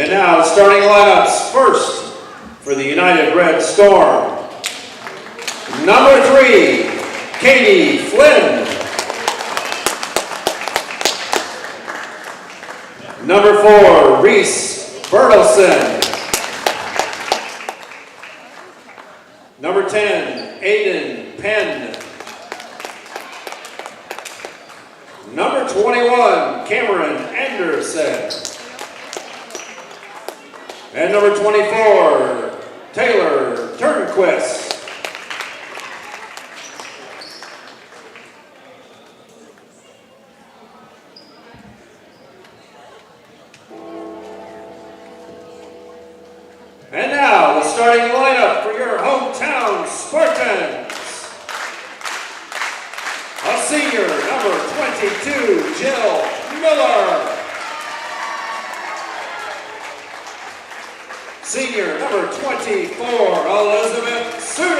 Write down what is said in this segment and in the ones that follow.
And now the starting lineups. First, for the United Red Storm. Number 3, Katie Flynn. Number 4, Reese Bertelson. Number 10, Aiden Penn. Number 21, Cameron Anderson. And number 24, Taylor Turnquist. And now, the starting lineup for your hometown Spartans. A senior, number 22, Jill Miller. Senior, number 24, Elizabeth Suter.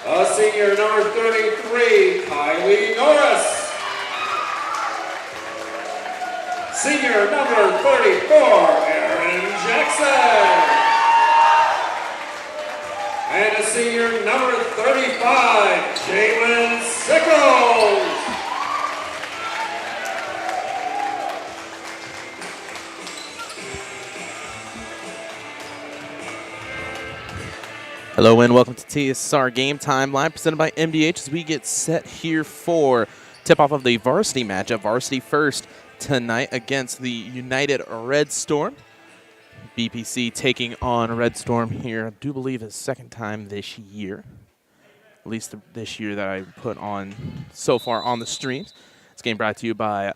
A senior, number 33, Kylie Norris. Senior, number 34, Erin Jackson. And a senior, number 35, Jalen Sickles. Hello and welcome to TSSR Game Time, live presented by MDH as we get set here for tip-off of the varsity matchup. Varsity first tonight against the United Red Storm. BPC taking on Red Storm here, I do believe his second time this year. At least this year that I put on so far on the streams. This game brought to you by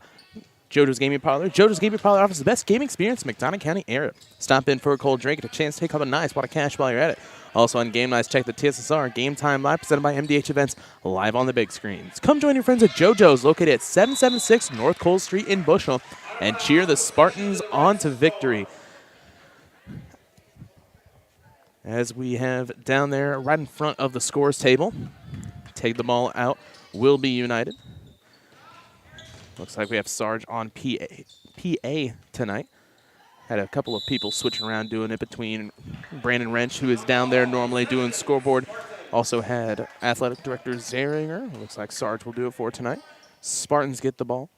JoJo's Gaming Parlor. JoJo's Gaming Parlor offers the best gaming experience in the McDonough County area. Stop in for a cold drink and a chance to take home a nice wad of cash while you're at it. Also on Game Nights, check the TSSR Game Time Live presented by MDH Events live on the big screens. Come join your friends at JoJo's located at 776 North Cole Street in Bushnell and cheer the Spartans on to victory. As we have down there right in front of the scores table, take the ball out will be United. Looks like we have Sarge on PA tonight. Had a couple of people switching around doing it between Brandon Wrench, who is down there normally doing scoreboard. Also had athletic director Zeringer. Looks like Sarge will do it for tonight. Spartans get the ball.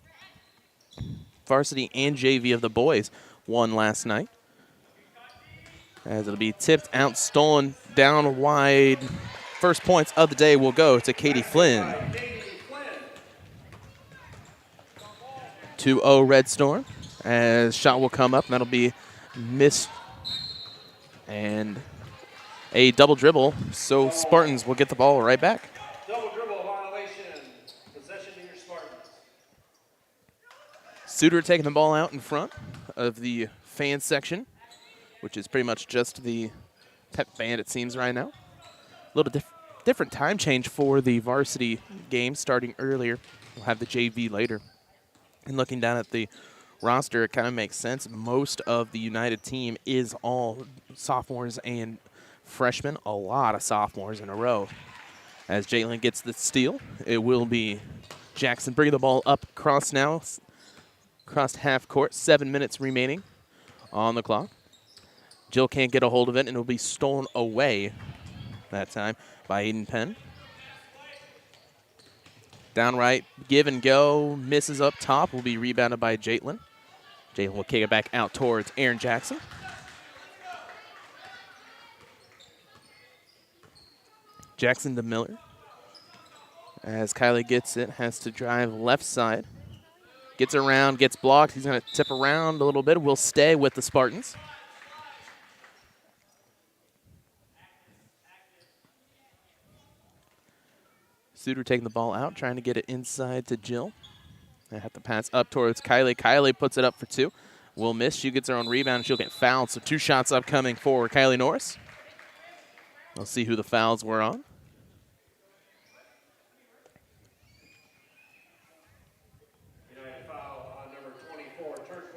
Varsity and JV of the boys won last night. As it'll be tipped out, stolen down wide. First points of the day will go to Katie Flynn. 2-0 Red Storm. As shot will come up, and that'll be missed. And a double dribble, so Spartans will get the ball right back. Double dribble violation, possession to your Spartans. Suter taking the ball out in front of the fan section, which is pretty much just the pep band, it seems, right now. A little different time change for the varsity game starting earlier. We'll have the JV later. And looking down at the roster, it kind of makes sense. Most of the United team is all sophomores and freshmen, a lot of sophomores in a row. As Jalen gets the steal, it will be Jackson bringing the ball up across now, across half court, 7 minutes remaining on the clock. Jill can't get a hold of it, and it'll be stolen away that time by Aiden Penn. Downright give and go, misses up top, will be rebounded by Jalen. Jalen will kick it back out towards Aaron Jackson. Jackson to Miller. As Kylie gets it, has to drive left side. Gets around, gets blocked. He's going to tip around a little bit. Will stay with the Spartans. Suter taking the ball out, trying to get it inside to Jill. They have to pass up towards Kylie. Kylie puts it up for two. Will miss. She gets her own rebound, and she'll get fouled. So 2 shots upcoming for Kylie Norris. We'll see who the fouls were on.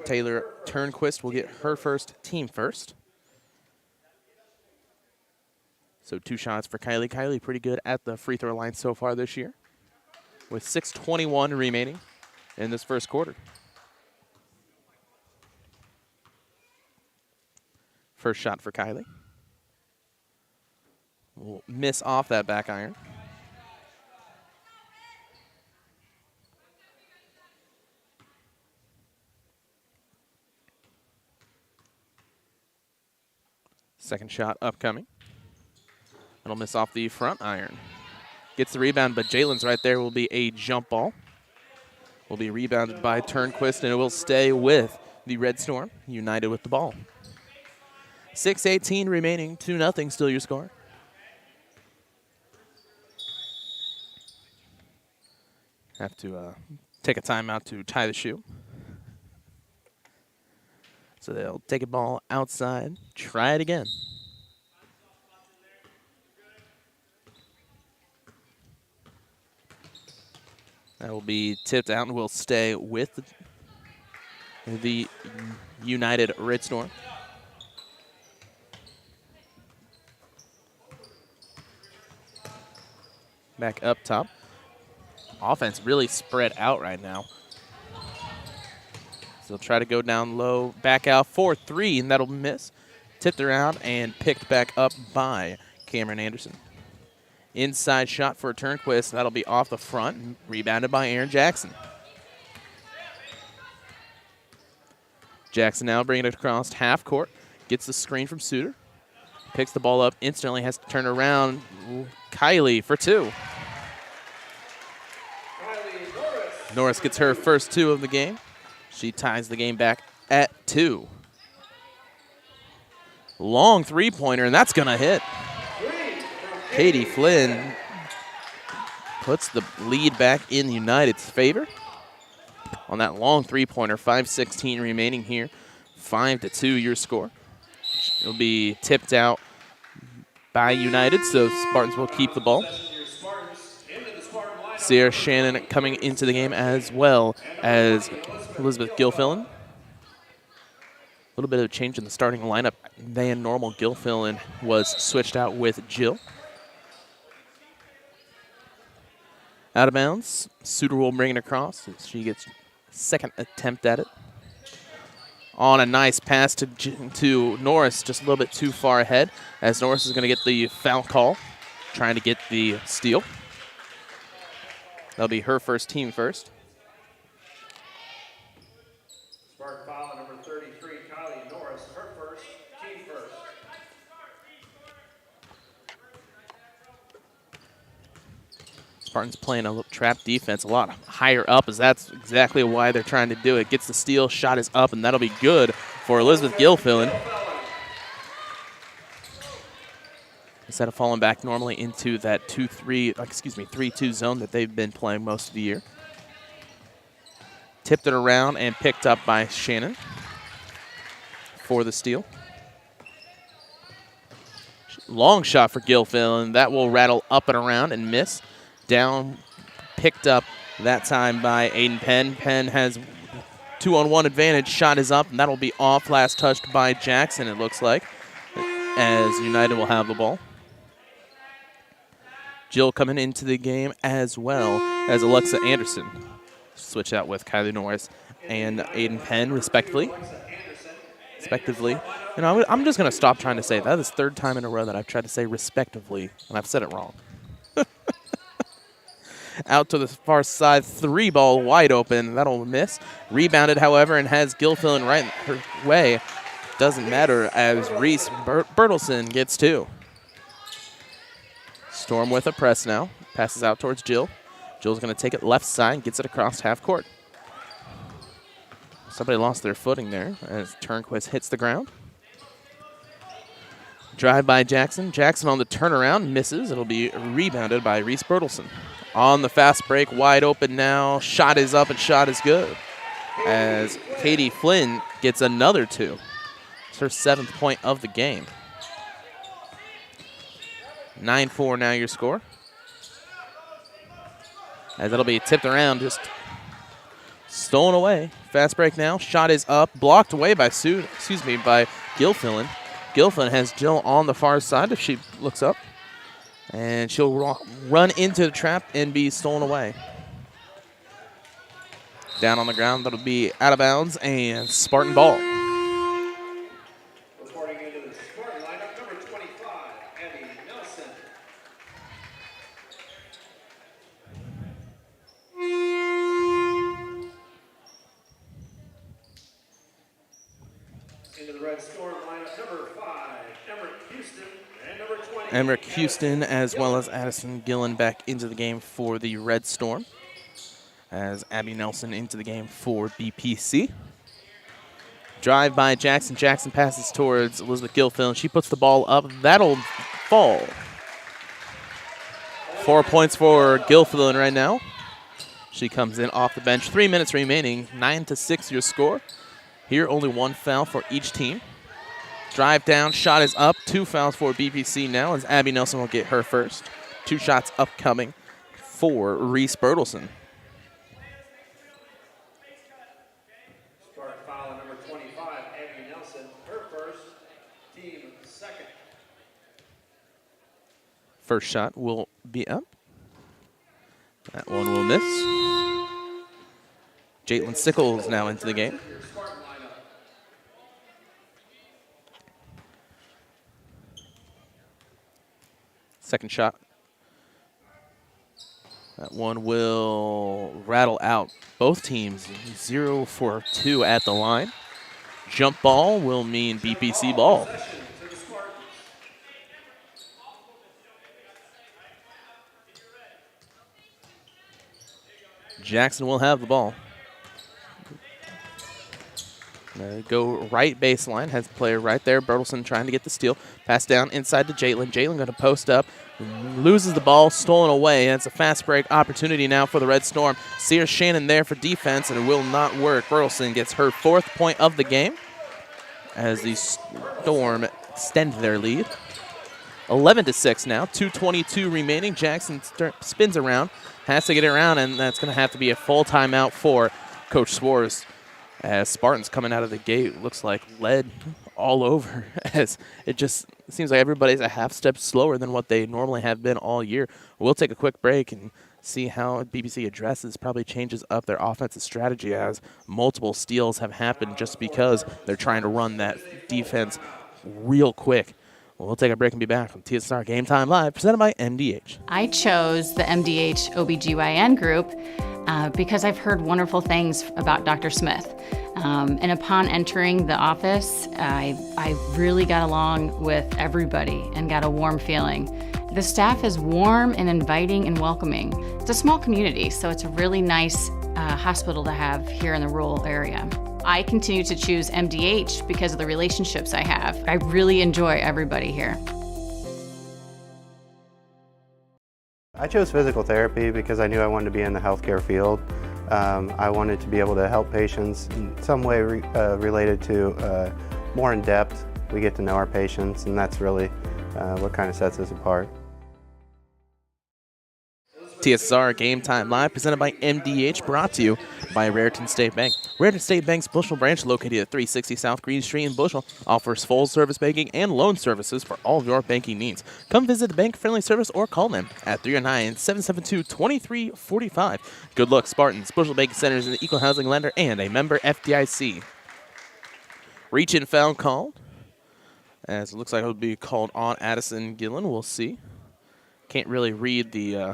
Taylor Turnquist will get her first, team first. So 2 shots for Kylie. Kylie pretty good at the free throw line so far this year, with 6:21 remaining in this first quarter. First shot for Kylie. Will miss off that back iron. Second shot upcoming. It'll miss off the front iron. Gets the rebound, but Jalen's right there. Will be a jump ball. Will be rebounded by Turnquist, and it will stay with the Red Storm, United with the ball. 6:18 remaining, 2-0 still your score. Have to take a timeout to tie the shoe. So they'll take a ball outside, try it again. That will be tipped out and will stay with the United Red Storm. Back up top. Offense really spread out right now. So they'll try to go down low, back out 4-3, and that'll miss. Tipped around and picked back up by Cameron Anderson. Inside shot for Turnquist. That'll be off the front, rebounded by Aaron Jackson. Jackson now bringing it across half court. Gets the screen from Suter. Picks the ball up instantly, has to turn around. Kylie for two. Norris gets her first two of the game. She ties the game back at 2. Long three-pointer, and that's going to hit. Katie Flynn puts the lead back in United's favor on that long three-pointer. 5:16 remaining here. 5-2 your score. It'll be tipped out by United, so Spartans will keep the ball. Sierra Shannon coming into the game as well as Elizabeth Gilfillan. A little bit of change in the starting lineup than normal. Gilfillan was switched out with Jill. Out of bounds. Suter will bring it across. She gets second attempt at it. On a nice pass to Norris, just a little bit too far ahead, as Norris is going to get the foul call, trying to get the steal. That'll be her first, team first. Spartan foul number 33, Kylie Norris, her first, team first. Spartans playing a little trap defense a lot higher up, as that's exactly why they're trying to do it. Gets the steal, shot is up, and that'll be good for Elizabeth Gilfillan. Instead of falling back normally into that 3-2 zone that they've been playing most of the year. Tipped it around and picked up by Shannon for the steal. Long shot for Gilfillan. That will rattle up and around and miss. Down, picked up that time by Aiden Penn. Penn has 2-on-1 advantage. Shot is up, and that'll be off. Last touched by Jackson, it looks like, as United will have the ball. Jill coming into the game as well as Alexa Anderson. Switch out with Kylie Norris and Aiden Penn, respectively. And I'm just going to stop trying to say that. Is the third time in a row that I've tried to say respectively, and I've said it wrong. Out to the far side, 3-ball wide open. That'll miss. Rebounded, however, and has Gilfillan right her way. Doesn't matter as Reese Bertelson gets 2. Storm with a press now. Passes out towards Jill. Jill's going to take it left side, gets it across half court. Somebody lost their footing there as Turnquist hits the ground. Drive by Jackson. Jackson on the turnaround, misses. It'll be rebounded by Reese Bertelson. On the fast break, wide open now. Shot is up and shot is good. As Katie Flynn gets another 2. It's her 7th point of the game. 9-4 now your score. As it'll be tipped around, just stolen away. Fast break now. Shot is up, blocked away by Gilfillan. Gilfillan has Jill on the far side if she looks up. And she'll run into the trap and be stolen away. Down on the ground, that'll be out of bounds and Spartan ball. Reporting into the Into the Red Storm lineup, number 5, Emmerich Houston, and number 20. Emmerich Houston as well as Addison Gillen back into the game for the Red Storm. As Abby Nelson into the game for BPC. Drive by Jackson. Jackson passes towards Elizabeth Gilfield, and she puts the ball up. That'll fall. 4 points for Gilfield right now. She comes in off the bench. 3 minutes remaining. 9-6 your score. Here, only 1 foul for each team. Drive down. Shot is up. 2 fouls for BPC now as Abby Nelson will get her first. 2 shots upcoming for Reese Bertelson. Start foul number 25, Abby Nelson, her first, team second. First shot will be up. That one will miss. Jaitlin Sickles now into the game. Second shot. That one will rattle out. Both teams 0 for 2 at the line. Jump ball will mean BPC ball. Jackson will have the ball. Go right baseline, has a player right there. Bertelson trying to get the steal. Pass down inside to Jaitlin. Jaitlin going to post up. Loses the ball, stolen away. And it's a fast break opportunity now for the Red Storm. Sierra Shannon there for defense, and it will not work. Bertelson gets her 4th point of the game as the Storm extend their lead. 11-6 now. 2:22 remaining. Jackson spins around, has to get it around, and that's going to have to be a full timeout for Coach Swartz. As Spartans coming out of the gate looks like lead all over, as it just seems like everybody's a half step slower than what they normally have been all year. We'll take a quick break and see how BPC addresses, probably changes up their offensive strategy as multiple steals have happened just because they're trying to run that defense real quick. We'll take a break and be back from TSSR Game Time Live, presented by MDH. I chose the MDH OBGYN group because I've heard wonderful things about Dr. Smith. And upon entering the office, I really got along with everybody and got a warm feeling. The staff is warm and inviting and welcoming. It's a small community, so it's a really nice hospital to have here in the rural area. I continue to choose MDH because of the relationships I have. I really enjoy everybody here. I chose physical therapy because I knew I wanted to be in the healthcare field. I wanted to be able to help patients in some way related to more in depth. We get to know our patients, and that's really what kind of sets us apart. TSSR Game Time Live, presented by MDH, brought to you by Raritan State Bank. Raritan State Bank's Bushnell branch, located at 360 South Green Street in Bushnell, offers full-service banking and loan services for all of your banking needs. Come visit the bank-friendly service or call them at 309-772-2345. Good luck, Spartans. Bushnell Banking Center is an equal housing lender and a member FDIC. Reach-in foul called, as it looks like it will be called on Addison Gillen. We'll see. Can't really read the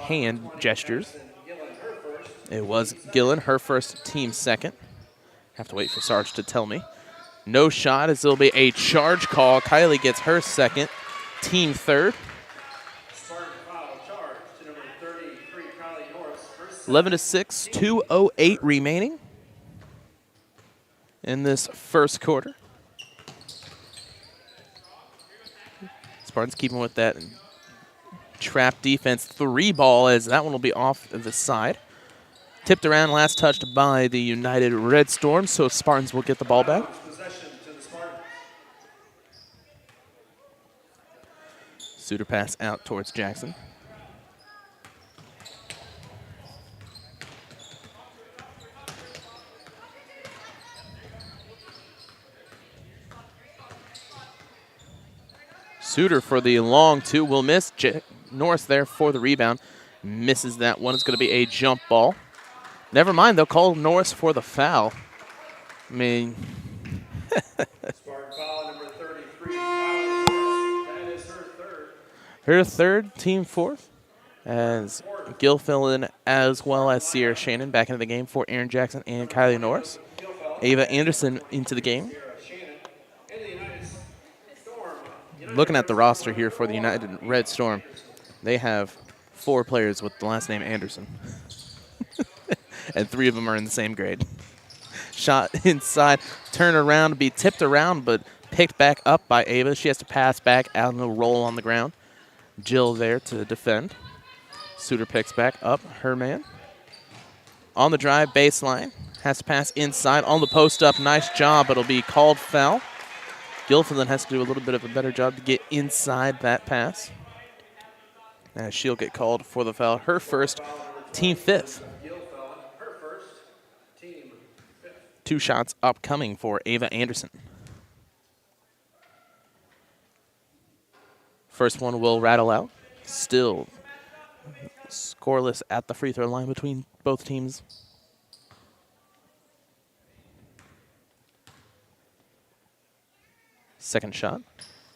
hand gestures. It was Gillen, her first, team second. Have to wait for Sarge to tell me. No shot, as there'll be a charge call. Kylie gets her second, team third. 11-6, 2:08 remaining in this first quarter. Spartans keeping with that trap defense. 3 ball, as that one will be off the side. Tipped around, last touched by the United Red Storm, so Spartans will get the ball back. Suter pass out towards Jackson. Suter for the long 2 will miss. Norris there for the rebound. Misses that one. It's going to be a jump ball. Never mind, they'll call Norris for the foul. I mean, Spartan foul number 33. That is her third. Her third, team fourth. As Gilfillan as well as Sierra Shannon back into the game for Aaron Jackson and Kylie Norris. Ava Anderson into the game. Looking at the roster here for the United Red Storm, they have 4 players with the last name Anderson. And 3 of them are in the same grade. Shot inside, turn around, be tipped around, but picked back up by Ava. She has to pass back out and roll on the ground. Jill there to defend. Suter picks back up her man. On the drive, baseline. Has to pass inside on the post up. Nice job, but it'll be called foul. Guilford then has to do a little bit of a better job to get inside that pass. As she'll get called for the foul. Her first, team 5th. 2 shots upcoming for Ava Anderson. First one will rattle out. Still scoreless at the free throw line between both teams. Second shot.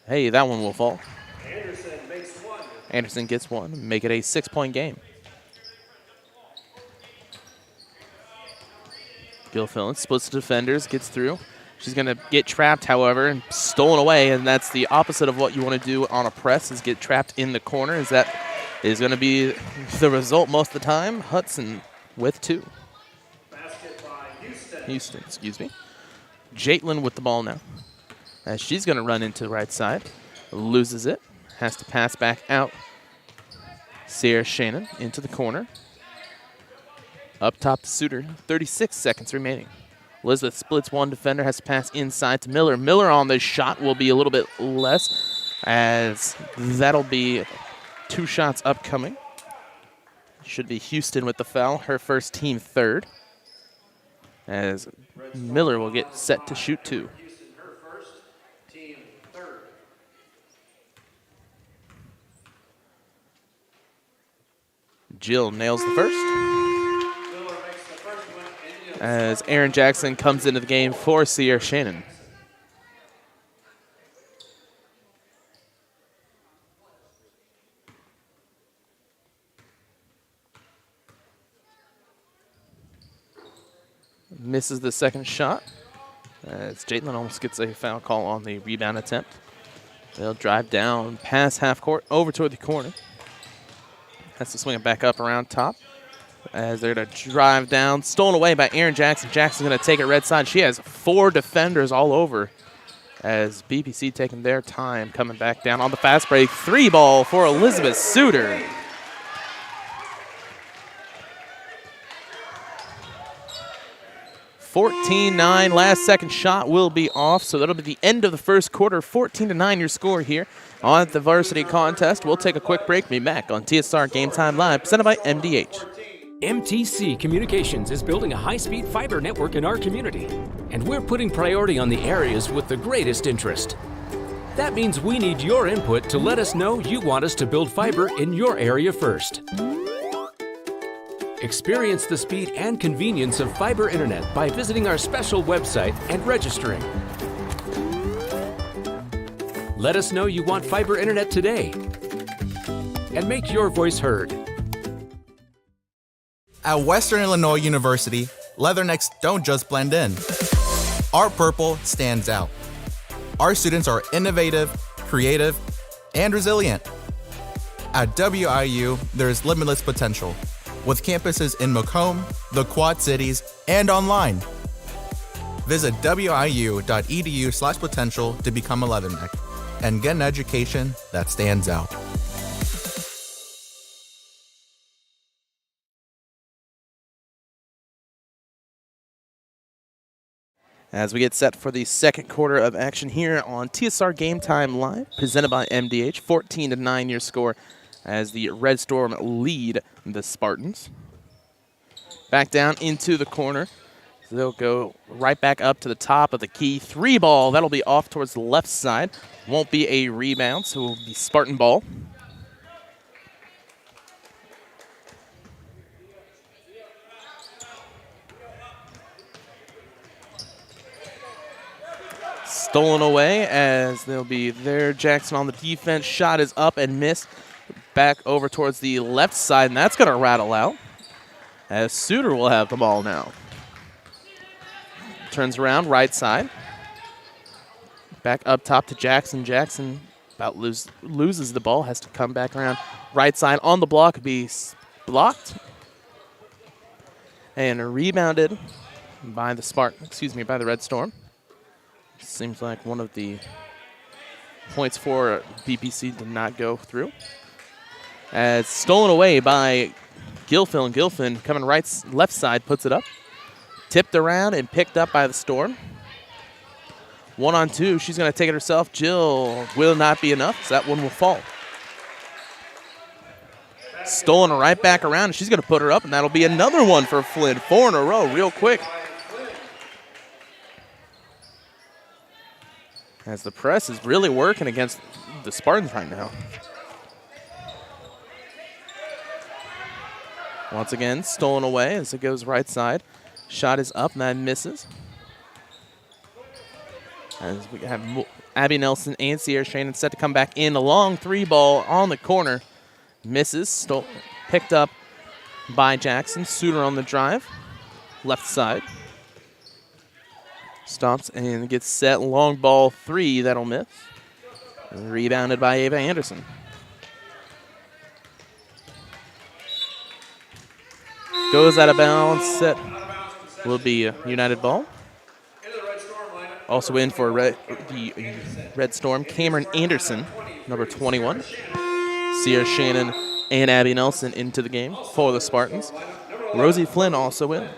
Hey, that one will fall. Anderson makes 1. Anderson gets 1. Make it a 6-point game. Gilfillan splits the defenders, gets through. She's going to get trapped, however, and stolen away, and that's the opposite of what you want to do on a press, is get trapped in the corner, as that is going to be the result most of the time. Hudson with 2. Basket by Houston. Houston, excuse me. Jaitlin with the ball now, as she's going to run into the right side. Loses it. Has to pass back out. Sierra Shannon into the corner. Up top to Suter. 36 seconds remaining. Elizabeth splits 1 defender. Has to pass inside to Miller. Miller on this shot will be a little bit less, as that'll be 2 shots upcoming. Should be Houston with the foul. Her first, team 3rd. As Miller will get set to shoot 2. Houston, her first, team 3rd. Jill nails the first, as Aaron Jackson comes into the game for Sierra Shannon. Misses the second shot, as Jaitlin almost gets a foul call on the rebound attempt. They'll drive down past half court over toward the corner. Has to swing it back up around top, as they're going to drive down. Stolen away by Aaron Jackson. Jackson's going to take it red side. She has 4 defenders all over, as BPC taking their time coming back down on the fast break. 3 ball for Elizabeth Suter. (14-9). Last second shot will be off, so that'll be the end of the first quarter. 14-9 your score here on the varsity contest. We'll take a quick break. Be back on TSSR Game Time Live, presented by MDH. MTC Communications is building a high-speed fiber network in our community, and we're putting priority on the areas with the greatest interest. That means we need your input to let us know you want us to build fiber in your area first. Experience the speed and convenience of fiber internet by visiting our special website and registering. Let us know you want fiber internet today, and make your voice heard. At Western Illinois University, leathernecks don't just blend in. Our purple stands out. Our students are innovative, creative, and resilient. At WIU, there's limitless potential, with campuses in Macomb, the Quad Cities, and online. Visit wiu.edu/potential to become a leatherneck and get an education that stands out. As we get set for the second quarter of action here on TSSR Game Time Live, presented by MDH. 14-9 your score, as the Red Storm lead the Spartans. Back down into the corner. So they'll go right back up to the top of the key. 3 ball. That'll be off towards the left side. Won't be a rebound, so it will be Spartan ball. Stolen away, as they'll be there. Jackson on the defense. Shot is up and missed. Back over towards the left side, and that's going to rattle out, as Suter will have the ball now. Turns around, right side. Back up top to Jackson. Jackson about loses the ball, has to come back around. Right side on the block, be blocked. And rebounded by the by the Red Storm. Seems like one of the points for BPC did not go through. As stolen away by Gilfillan. Gilfillan coming left side, puts it up. Tipped around and picked up by the Storm. 1-on-2, she's going to take it herself. Jill will not be enough, so that one will fall. Stolen right back around, and she's going to put her up, and that'll be another one for Flynn. 4 in a row, real quick. As the press is really working against the Spartans right now. Once again, stolen away as it goes right side. Shot is up, and that misses. As we have Abby Nelson and Sierra Shannon set to come back in. A long 3-ball on the corner. Misses. Picked up by Jackson. Suter on the drive. Left side. Stops and gets set. Long ball 3. That'll miss. Rebounded by Ava Anderson. Goes out of bounds. Set will be a United ball. Also in for the Red Storm, Cameron Anderson, number 21. Sierra Shannon and Abby Nelson into the game for the Spartans. Rosie Flynn also in.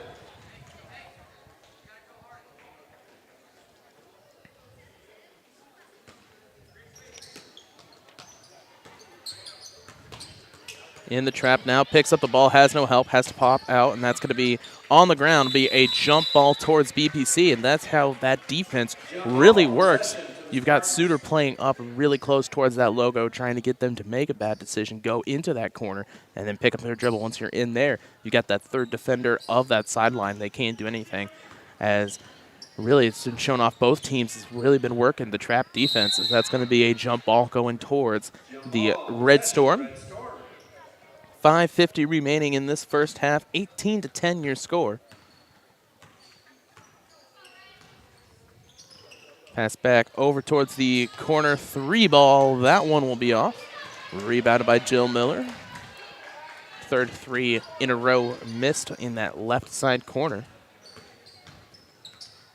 In the trap now, picks up the ball, has no help, has to pop out, and that's going to be on the ground, be a jump ball towards BPC, and that's how that defense really works. You've got Suter playing up really close towards that logo, trying to get them to make a bad decision, go into that corner, and then pick up their dribble. Once you're in there, you got that third defender of that sideline. They can't do anything, as really it's been shown off both teams. It's really been working the trap defense, as that's going to be a jump ball going towards the Red Storm. 5:50 remaining in this first half. 18-10 your score. Pass back over towards the corner 3-ball. That one will be off. Rebounded by Jill Miller. Third 3 in a row missed in that left side corner.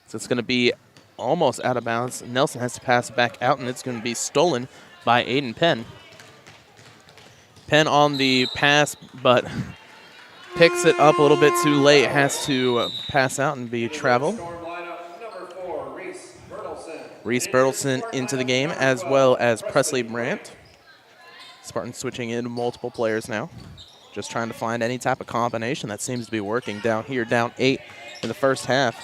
So it's going to be almost out of bounds. Nelson has to pass it back out, and it's going to be stolen by Aiden Penn. Penn on the pass, but picks it up a little bit too late. Has to pass out and be travel. Reese Bertelson into the game, as well as Presley Brandt. Spartans switching in multiple players now. Just trying to find any type of combination that seems to be working. Down here, down 8 in the first half.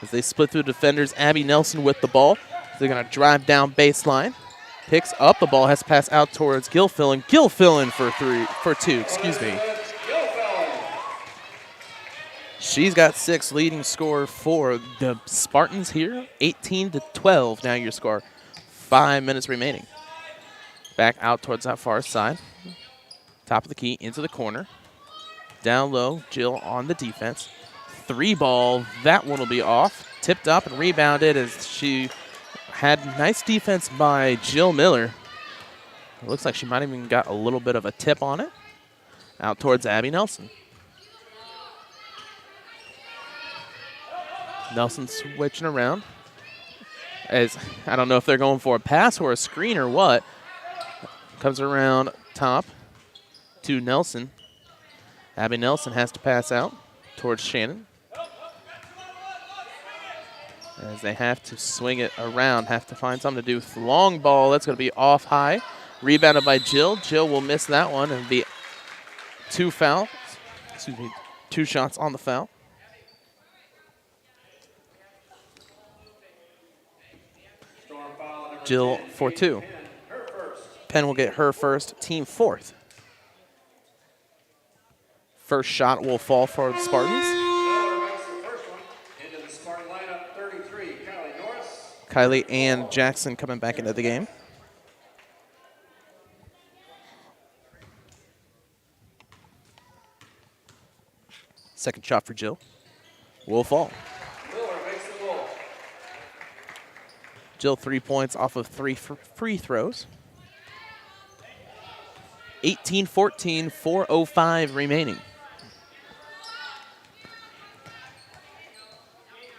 As they split through defenders, Abby Nelson with the ball. They're going to drive down baseline. Picks up the ball, has to pass out towards Gilfillan. Gilfillan for two, excuse me. She's got 6, leading score for the Spartans here. 18-12 now your score. 5 minutes remaining. Back out towards that far side. Top of the key, into the corner. Down low, Jill on the defense. 3-ball, that one will be off. Tipped up and rebounded as she had nice defense by Jill Miller. It looks like she might have even got a little bit of a tip on it. Out towards Abby Nelson. Nelson switching around. As I don't know if they're going for a pass or a screen or what. Comes around top to Nelson. Abby Nelson has to pass out towards Shannon. As they have to swing it around, have to find something to do with the long ball. That's going to be off high. Rebounded by Jill. Jill will miss that one and be 2 fouls. Excuse me, 2 shots on the foul. Jill for 2. Penn will get her first, team 4th. First shot will fall for the Spartans. Kylie and Jackson coming back into the game. Second shot for Jill. Will fall. Jill 3 points off of 3 free throws. 18-14, 4:05 remaining.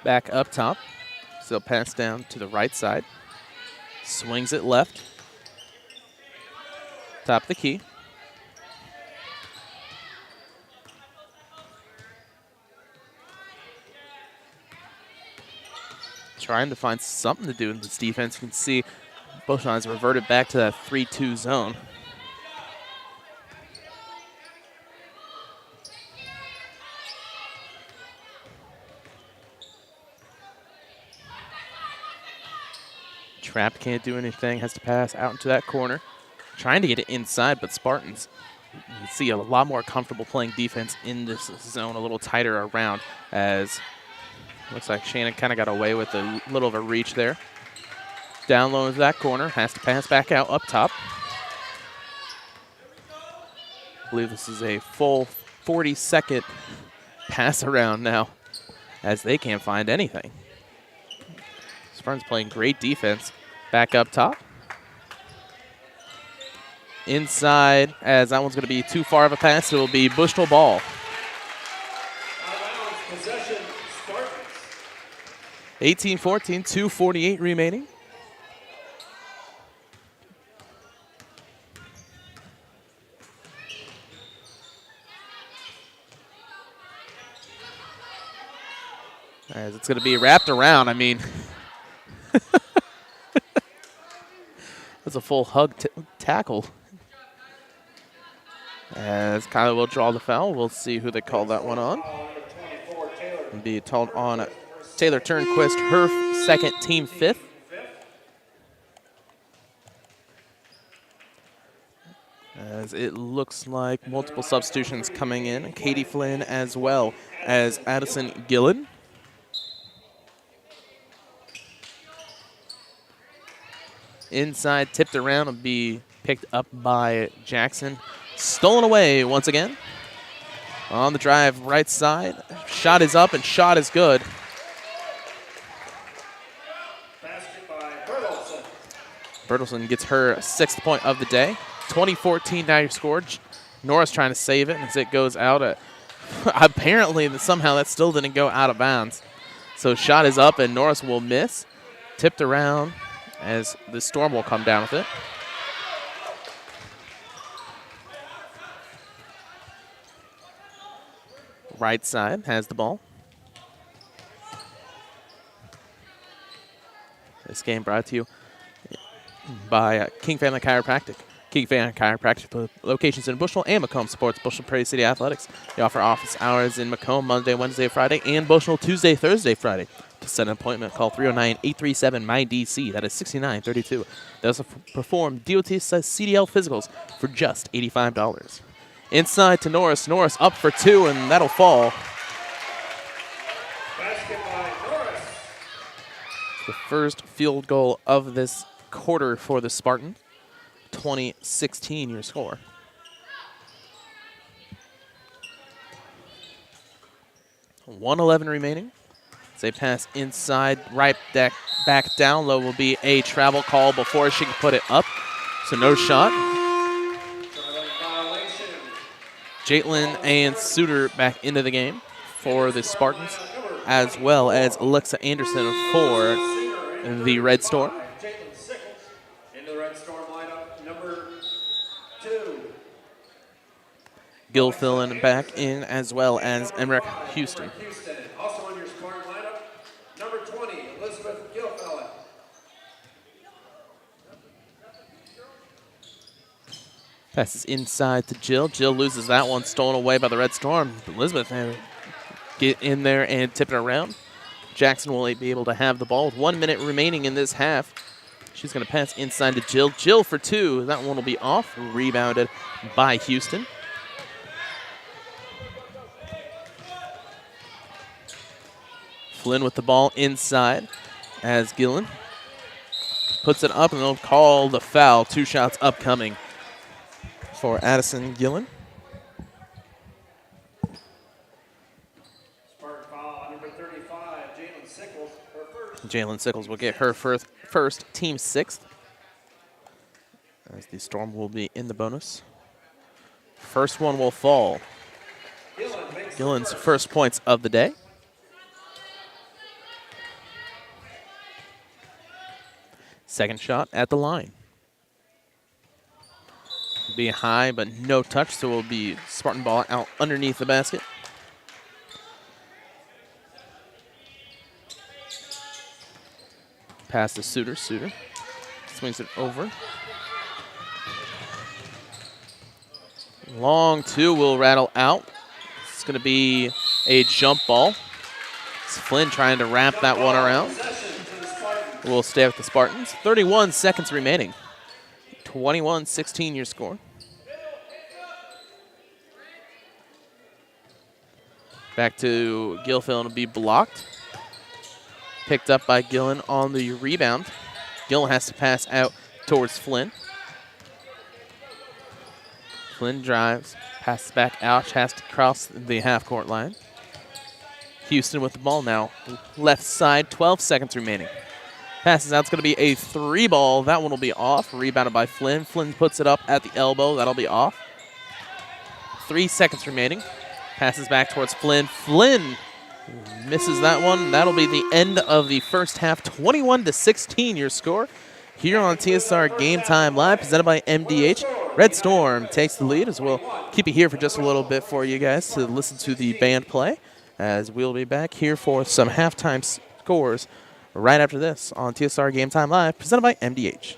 Back up top. Still pass down to the right side. Swings it left. Top of the key. Trying to find something to do in this defense. You can see Bushnell has reverted back to that 3-2 zone. Trap can't do anything, has to pass out into that corner. Trying to get it inside, but Spartans, you see a lot more comfortable playing defense in this zone, a little tighter around, as looks like Shannon kind of got away with a little of a reach there. Down low into that corner, has to pass back out up top. I believe this is a full 40-second pass around now, as they can't find anything. Spartans playing great defense. Back up top. Inside, as that one's going to be too far of a pass, it will be Bushnell ball. Out-of-bounds possession, Spartans. 18-14, 2:48 remaining. As it's going to be wrapped around, I mean, that's a full hug tackle. As Kyler will draw the foul. We'll see who they call that one on. It'll be called on Taylor Turnquist, her second, team fifth. As it looks like multiple substitutions coming in. Katie Flynn as well as Addison Gillen. Inside, tipped around, and be picked up by Jackson. Stolen away once again. On the drive, right side. Shot is up and shot is good. Basket by Bertelsen. Bertelsen gets her sixth point of the day. 20-14 now your score. Norris trying to save it as it goes out. Apparently, somehow that still didn't go out of bounds. So shot is up and Norris will miss. Tipped around as the Storm will come down with it. Right side has the ball. This game brought to you by King Family Chiropractic. King Family Chiropractic locations in Bushnell and Macomb supports Bushnell-Prairie City Athletics. They offer office hours in Macomb Monday, Wednesday, Friday, and Bushnell Tuesday, Thursday, Friday. To set an appointment, call 309-837-MY-DC. That is 6932. They also perform DOT-sized CDL physicals for just $85. Inside to Norris. Norris up for two, and that'll fall. Basket by Norris. The first field goal of this quarter for the Spartans. 20-16 your score. $111 remaining. As they pass inside, right back down low will be a travel call before she can put it up. So no shot. Jaitlin and Suter back into the game for the Spartans, as well as Alexa Anderson for the Red Storm. Jaitlin Sickles into the Red Storm lineup, number 2. Gil Fillin back in, as well as Emmerich Houston. Also on your Spartan lineup, number 20, Elizabeth Gilfellen. Passes inside to Jill. Jill loses that one, stolen away by the Red Storm. Elizabeth get in there and tip it around. Jackson will be able to have the ball with 1 minute remaining in this half. She's going to pass inside to Jill. Jill for two. That one will be off. Rebounded by Houston. Flynn with the ball inside as Gillen puts it up, and they'll call the foul. 2 shots upcoming for Addison Gillen. Spartan foul on number 35, Jaitlin Sickles, her first. Jalen Sickles will get her first team 6th. As the Storm will be in the bonus. First one will fall. Gillen's first points of the day. Second shot at the line. Be high, but no touch, so it will be Spartan ball out underneath the basket. Pass to Suter. Suter swings it over. Long 2 will rattle out. It's going to be a jump ball. It's Flynn trying to wrap that one around. We'll stay with the Spartans. 31 seconds remaining. 21-16 your score. Back to Gilfil to be blocked. Picked up by Gillen on the rebound. Gillen has to pass out towards Flynn. Flynn drives, passes back out, has to cross the half-court line. Houston with the ball now. Left side, 12 seconds remaining. Passes out, it's going to be a 3-ball. That one will be off. Rebounded by Flynn. Flynn puts it up at the elbow. That'll be off. 3 seconds remaining. Passes back towards Flynn. Flynn misses that one. That'll be the end of the first half. 21-16 your score. Here on TSSR Game Time Live, presented by MDH. Red Storm takes the lead, as we'll keep it here for just a little bit for you guys to listen to the band play, as we'll be back here for some halftime scores right after this on TSSR Game Time Live, presented by MDH.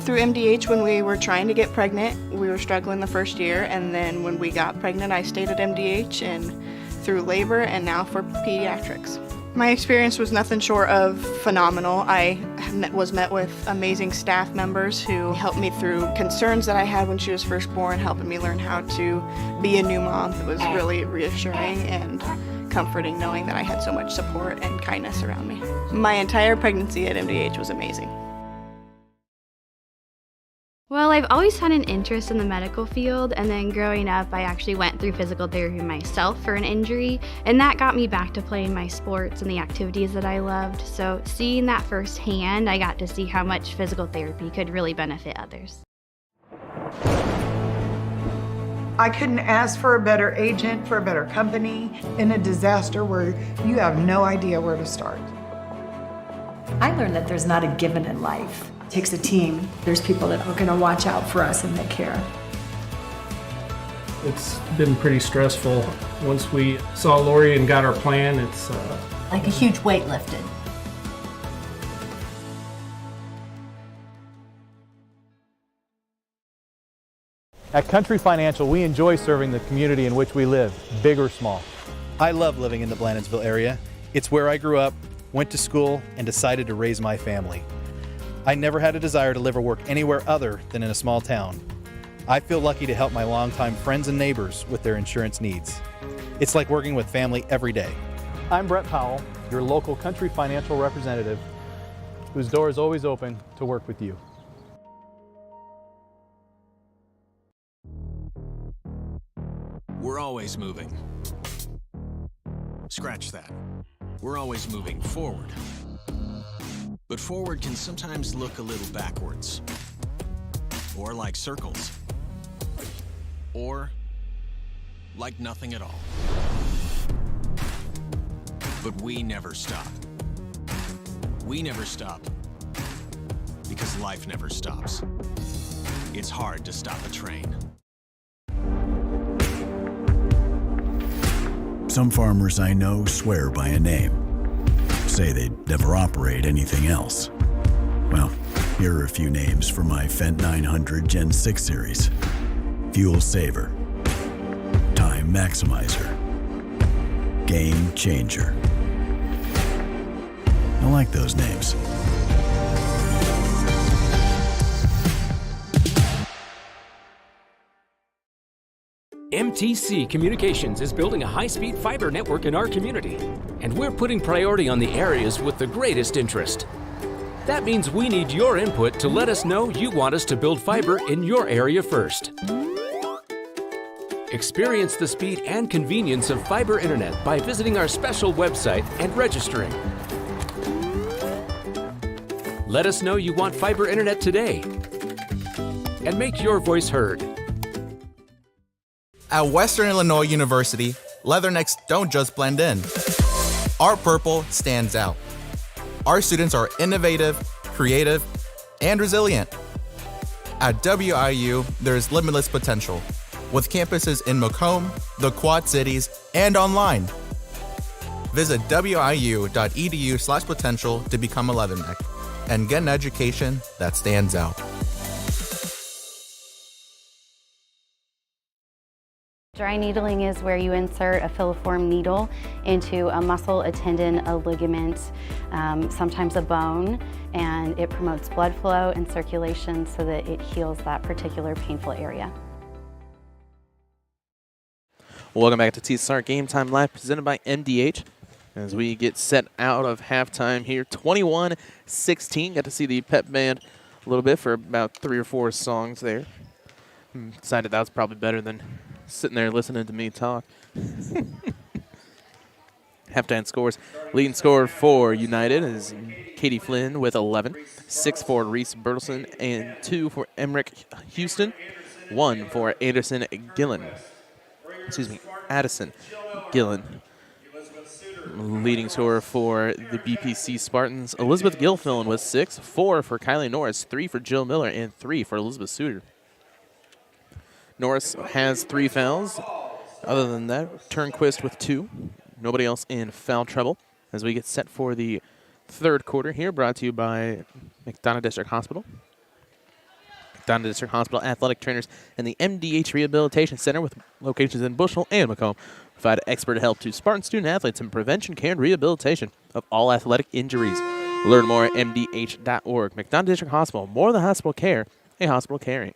through MDH when we were trying to get pregnant. We were struggling the first year, and then when we got pregnant, I stayed at MDH and through labor and now for pediatrics. My experience was nothing short of phenomenal. I was met with amazing staff members who helped me through concerns that I had when she was first born, helping me learn how to be a new mom. It was really reassuring and comforting knowing that I had so much support and kindness around me. My entire pregnancy at MDH was amazing. Well, I've always had an interest in the medical field, and then growing up I actually went through physical therapy myself for an injury, and that got me back to playing my sports and the activities that I loved. So seeing that firsthand, I got to see how much physical therapy could really benefit others. I couldn't ask for a better agent, for a better company in a disaster where you have no idea where to start. I learned that there's not a given in life. It takes a team. There's people that are going to watch out for us and take care. It's been pretty stressful. Once we saw Lori and got our plan, it's like a huge weight lifted. At Country Financial, we enjoy serving the community in which we live, big or small. I love living in the Blandonsville area. It's where I grew up, went to school, and decided to raise my family. I never had a desire to live or work anywhere other than in a small town. I feel lucky to help my longtime friends and neighbors with their insurance needs. It's like working with family every day. I'm Brett Powell, your local Country Financial representative, whose door is always open to work with you. We're always moving. Scratch that. We're always moving forward. But forward can sometimes look a little backwards. Or like circles. Or like nothing at all. But we never stop. We never stop because life never stops. It's hard to stop a train. Some farmers I know swear by a name, say they'd never operate anything else. Well, here are a few names for my Fendt 900 Gen 6 series. Fuel Saver, Time Maximizer, Game Changer. I like those names. MTC Communications is building a high-speed fiber network in our community, and we're putting priority on the areas with the greatest interest. That means we need your input to let us know you want us to build fiber in your area first. Experience the speed and convenience of fiber internet by visiting our special website and registering. Let us know you want fiber internet today, and make your voice heard. At Western Illinois University, leathernecks don't just blend in. Our purple stands out. Our students are innovative, creative, and resilient. At WIU, there's limitless potential, with campuses in Macomb, the Quad Cities, and online. Visit wiu.edu/potential to become a leatherneck and get an education that stands out. Dry needling is where you insert a filiform needle into a muscle, a tendon, a ligament, sometimes a bone, and it promotes blood flow and circulation so that it heals that particular painful area. Welcome back to TSSR Game Time Live, presented by MDH. As we get set out of halftime here, 21-16. Got to see the pep band a little bit for about 3 or 4 songs there. Decided that was probably better than sitting there listening to me talk. Halftime scores. Leading scorer for United is Katie Flynn with 11. 6 for Reese Bertelson and 2 for Emmerich Houston. 1 for Addison Gillen. Leading scorer for the BPC Spartans, Elizabeth Gilfillan with 6. 4 for Kylie Norris. 3 for Jill Miller and 3 for Elizabeth Suter. Norris has 3 fouls. Other than that, Turnquist with 2. Nobody else in foul trouble as we get set for the third quarter here, brought to you by McDonough District Hospital. McDonough District Hospital athletic trainers and the MDH Rehabilitation Center with locations in Bushnell and Macomb provide expert help to Spartan student athletes in prevention, care, and rehabilitation of all athletic injuries. Learn more at mdh.org. McDonough District Hospital, more than hospital care, a hospital caring.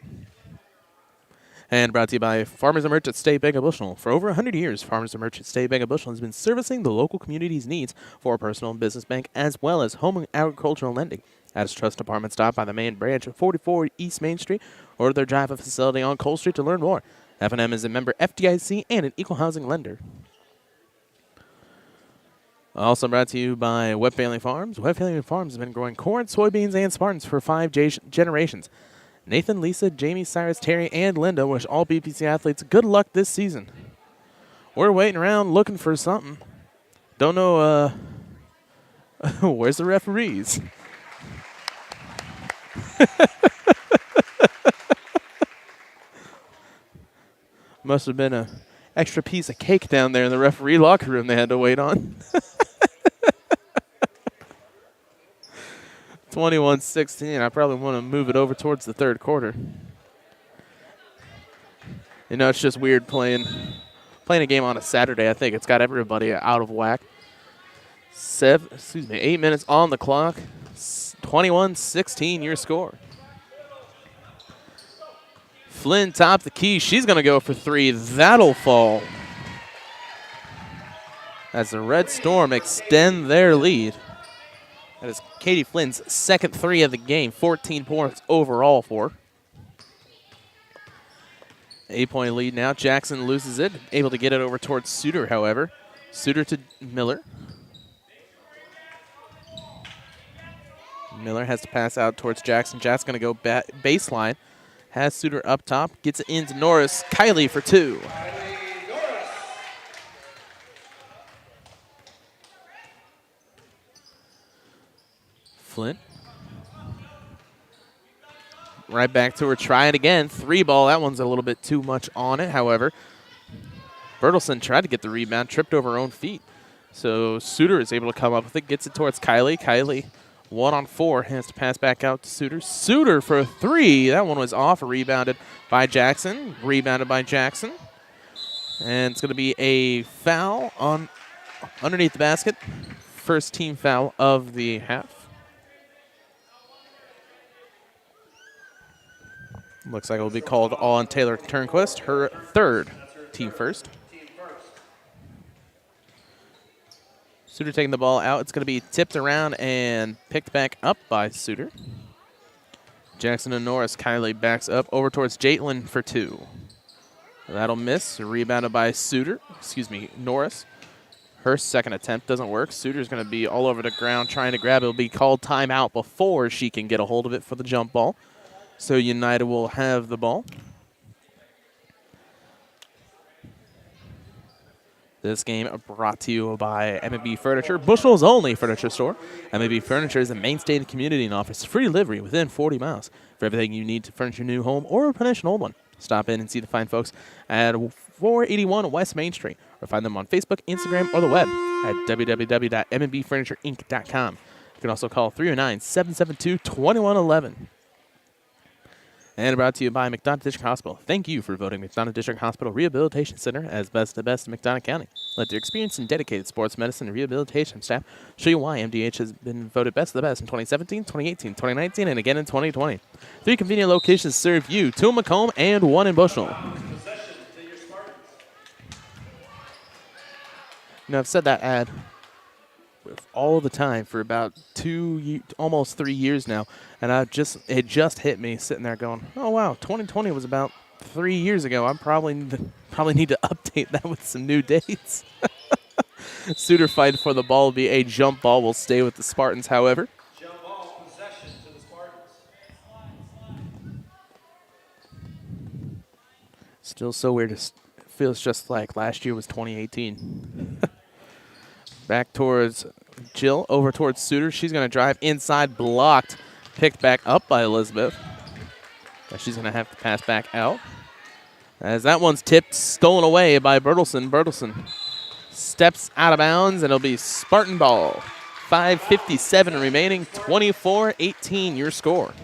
And brought to you by Farmers and Merchants State Bank of Bushnell. For over 100 years, Farmers and Merchants State Bank of Bushnell has been servicing the local community's needs for a personal and business bank as well as home and agricultural lending. At its trust department, stop by the main branch of 44 East Main Street or their Java facility on Cole Street to learn more. F&M is a member FDIC and an equal housing lender. Also brought to you by Webb Family Farms. Webb Family Farms has been growing corn, soybeans, and Spartans for 5 generations. Nathan, Lisa, Jamie, Cyrus, Terry, and Linda wish all BPC athletes good luck this season. We're waiting around looking for something. Don't know, where's the referees? Must have been an extra piece of cake down there in the referee locker room they had to wait on. 21-16. I probably want to move it over towards the third quarter. You know, it's just weird playing a game on a Saturday. I think it's got everybody out of whack. 8 minutes on the clock. 21-16 your score. Flynn top the key. She's going to go for 3. That'll fall. As the Red Storm extend their lead. That is Katie Flynn's second 3 of the game. 14 points overall for her. 8-point lead now. Jackson loses it. Able to get it over towards Suter, however. Suter to Miller. Miller has to pass out towards Jackson. Jack's going to go baseline. Has Suter up top. Gets it into Norris. Kylie for 2. Flynn. Right back to her. Try it again. 3 ball. That one's a little bit too much on it, however. Bertelson tried to get the rebound. Tripped over her own feet. So Suter is able to come up with it. Gets it towards Kylie. Kylie 1-on-4. Has to pass back out to Suter. Suter for 3. That one was off. Rebounded by Jackson. Rebounded by Jackson. And it's going to be a foul on underneath the basket. First team foul of the half. Looks like it will be called on Taylor Turnquist, her 3rd team first. Suter taking the ball out. It's going to be tipped around and picked back up by Suter. Jackson and Norris. Kylie backs up over towards Jaitlin for 2. That'll miss. Rebounded by Norris. Her second attempt doesn't work. Suter's going to be all over the ground trying to grab it. It'll be called timeout before she can get a hold of it for the jump ball. So United will have the ball. This game brought to you by M&B Furniture, Bushnell's only furniture store. M&B Furniture is a mainstay in the community and offers free delivery within 40 miles for everything you need to furnish your new home or replenish an old one. Stop in and see the fine folks at 481 West Main Street or find them on Facebook, Instagram, or the web at www.mbfurnitureinc.com. You can also call 309-772-2111. And brought to you by McDonough District Hospital. Thank you for voting McDonough District Hospital Rehabilitation Center as best of the best in McDonough County. Let their experienced and dedicated sports medicine and rehabilitation staff show you why MDH has been voted best of the best in 2017, 2018, 2019, and again in 2020. 3 convenient locations serve you, 2 in Macomb and 1 in Bushnell. Now, I've said that ad all the time for about almost 3 years now, and it just hit me sitting there going, oh wow, 2020 was about 3 years ago. I probably need to update that with some new dates. Suter fight for the ball will be a jump ball. Will stay with the Spartans, however. Jump ball possession to the Spartans. Still so weird. It feels just like last year was 2018. Back towards Jill, over towards Suter. She's going to drive inside, blocked, picked back up by Elizabeth. But she's going to have to pass back out. As that one's tipped, stolen away by Bertelson. Bertelson steps out of bounds, and it'll be Spartan ball. 5:57 remaining, 24-18 your score.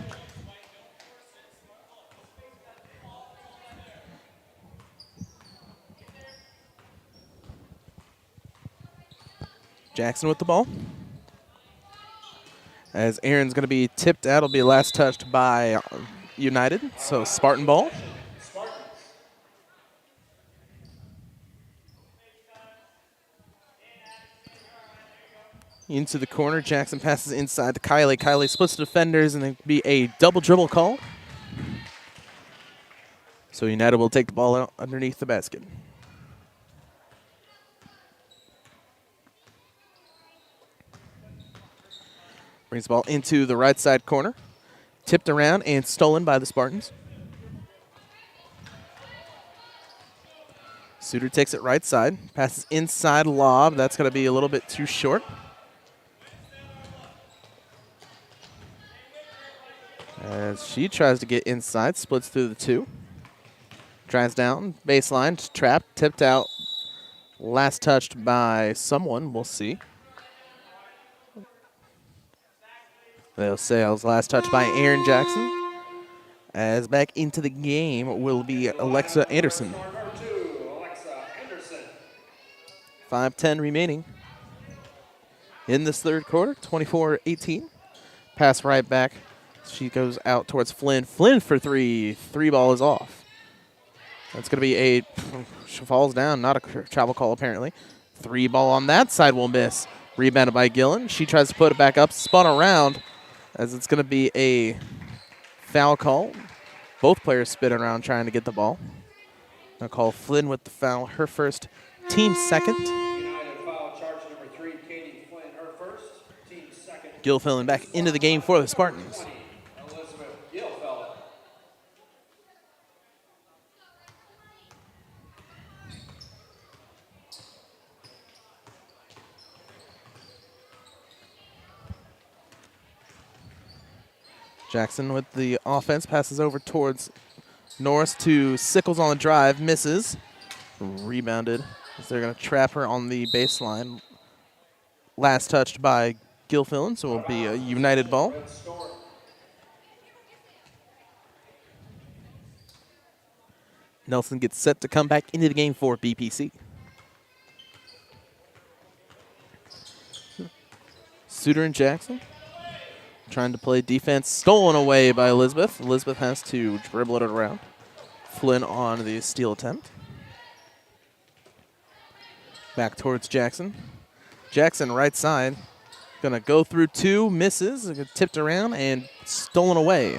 Jackson with the ball. As Aaron's going to be tipped out, it'll be last touched by United, so Spartan ball. Into the corner, Jackson passes inside to Kylie. Kylie splits the defenders, and it'll be a double dribble call. So United will take the ball out underneath the basket. Brings the ball into the right side corner. Tipped around and stolen by the Spartans. Suter takes it right side. Passes inside lob. That's going to be a little bit too short. As she tries to get inside, splits through the two. Drives down, baseline, trapped, tipped out. Last touched by someone, we'll see. They'll say it was last touched by Aaron Jackson. As back into the game will be Alexa Anderson. 5:10 remaining in this third quarter, 24-18. Pass right back. She goes out towards Flynn. Flynn for three. Three ball is off. That's going to be she falls down, not a travel call apparently. Three ball on that side will miss. Rebounded by Gillen. She tries to put it back up, spun around as it's going to be a foul call. Both players spin around trying to get the ball. I'll call Flynn with the foul, her first, team second. Gilfillan back into the game for the Spartans. Jackson with the offense, passes over towards Norris to Sickles on the drive, misses. Rebounded as they're going to trap her on the baseline. Last touched by Gilfillan, so it will be a United ball. Nelson gets set to come back into the game for BPC. Suter and Jackson trying to play defense, stolen away by Elizabeth. Elizabeth has to dribble it around. Flynn on the steal attempt. Back towards Jackson. Jackson right side. Gonna go through two, misses, tipped around and stolen away.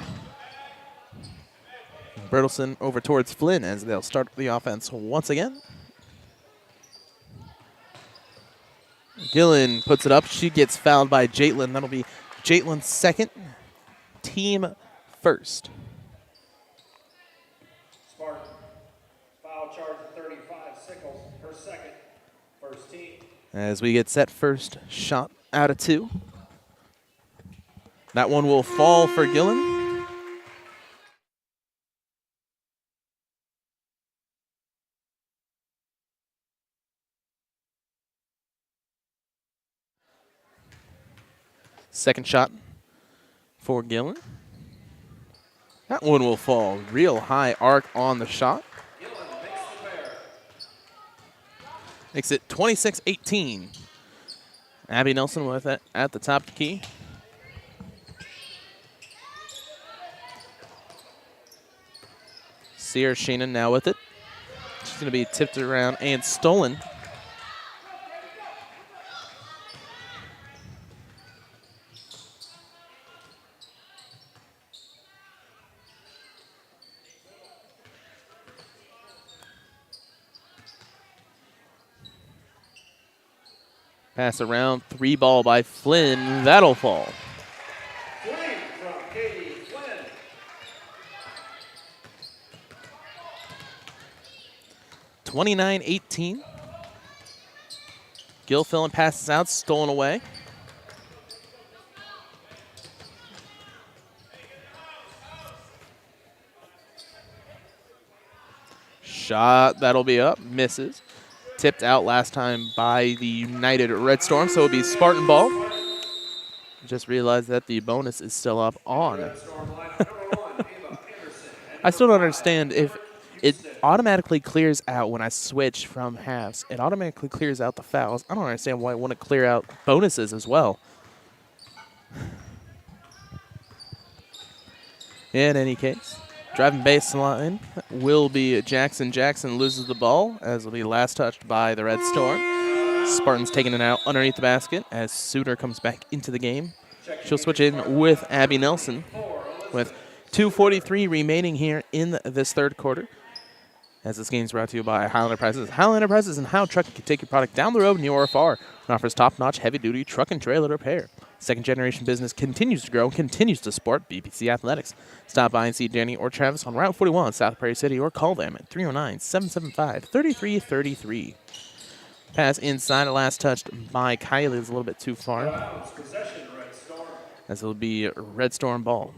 Bertelson over towards Flynn as they'll start the offense once again. Gillen puts it up. She gets fouled by Jaitlin. That'll be Jaitlin's second, team first. Spartan, foul charge at 35, Sickles, her second, first team. As we get set, first shot out of two. That one will fall for Gillen. Second shot for Gillen. That one will fall. Real high arc on the shot. Makes it 26-18. Abby Nelson with it at the top of the key. Sierra Sheenan now with it. She's going to be tipped around and stolen. Pass around, three ball by Flynn. That'll fall. Flynn from Katie Flynn. 29-18. Gilfillan passes out, stolen away. Shot, that'll be up, misses. Tipped out last time by the United Red Storm, so it'll be Spartan ball. Just realized that the bonus is still up on. I still don't understand if it automatically clears out when I switch from halves. It automatically clears out the fouls. I don't understand why I want to clear out bonuses as well. In any case, driving baseline will be Jackson. Jackson loses the ball, as will be last touched by the Red Storm. Spartans taking it out underneath the basket as Suter comes back into the game. She'll switch in with Abby Nelson with 2:43 remaining here in this third quarter. As this game is brought to you by Hulett Enterprises. Hulett Enterprises and how trucking can take your product down the road near or far and offers top-notch heavy-duty truck and trailer repair. Second-generation business continues to grow and continues to support BPC Athletics. Stop by and see Danny or Travis on Route 41, South Prairie City, or call them at 309-775-3333. Pass inside, last touched by Kylie is a little bit too far. As it'll be Red Storm ball.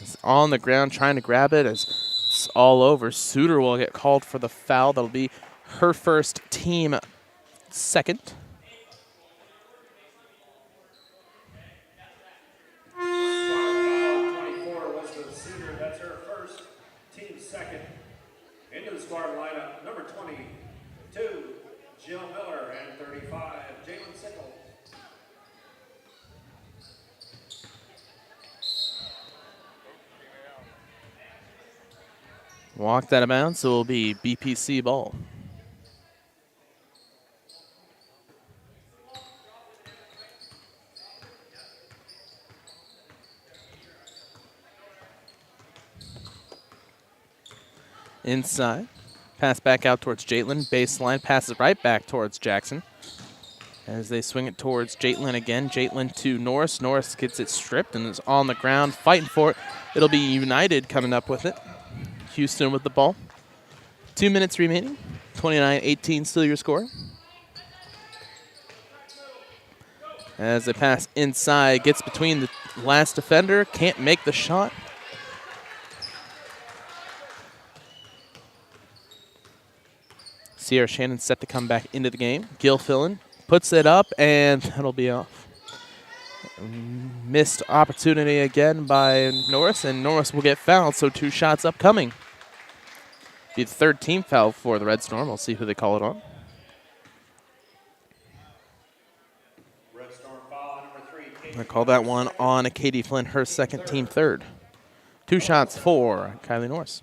It's on the ground trying to grab it as it's all over. Suter will get called for the foul. That'll be her first, team second. That's her first, team second. Into the Spartan lineup, number 22, Jill Miller, and 35, Jalen Sickle. Walked out of bounds, so it will be BPC ball. Inside. Pass back out towards Jaitlin. Baseline passes right back towards Jackson. As they swing it towards Jaitlin again. Jaitlin to Norris. Norris gets it stripped and is on the ground fighting for it. It'll be United coming up with it. Houston with the ball. 2 minutes remaining. 29-18 still your score. As they pass inside, gets between the last defender, can't make the shot. Sierra Shannon set to come back into the game. Gil Fillin puts it up, and that'll be off. Missed opportunity again by Norris, and Norris will get fouled, so 2 shots upcoming. Be the third team foul for the Red Storm. We'll see who they call it on. Red Storm foul number 3. I call that one on Katie Flynn, her second, team third. 2 shots for Kylie Norris.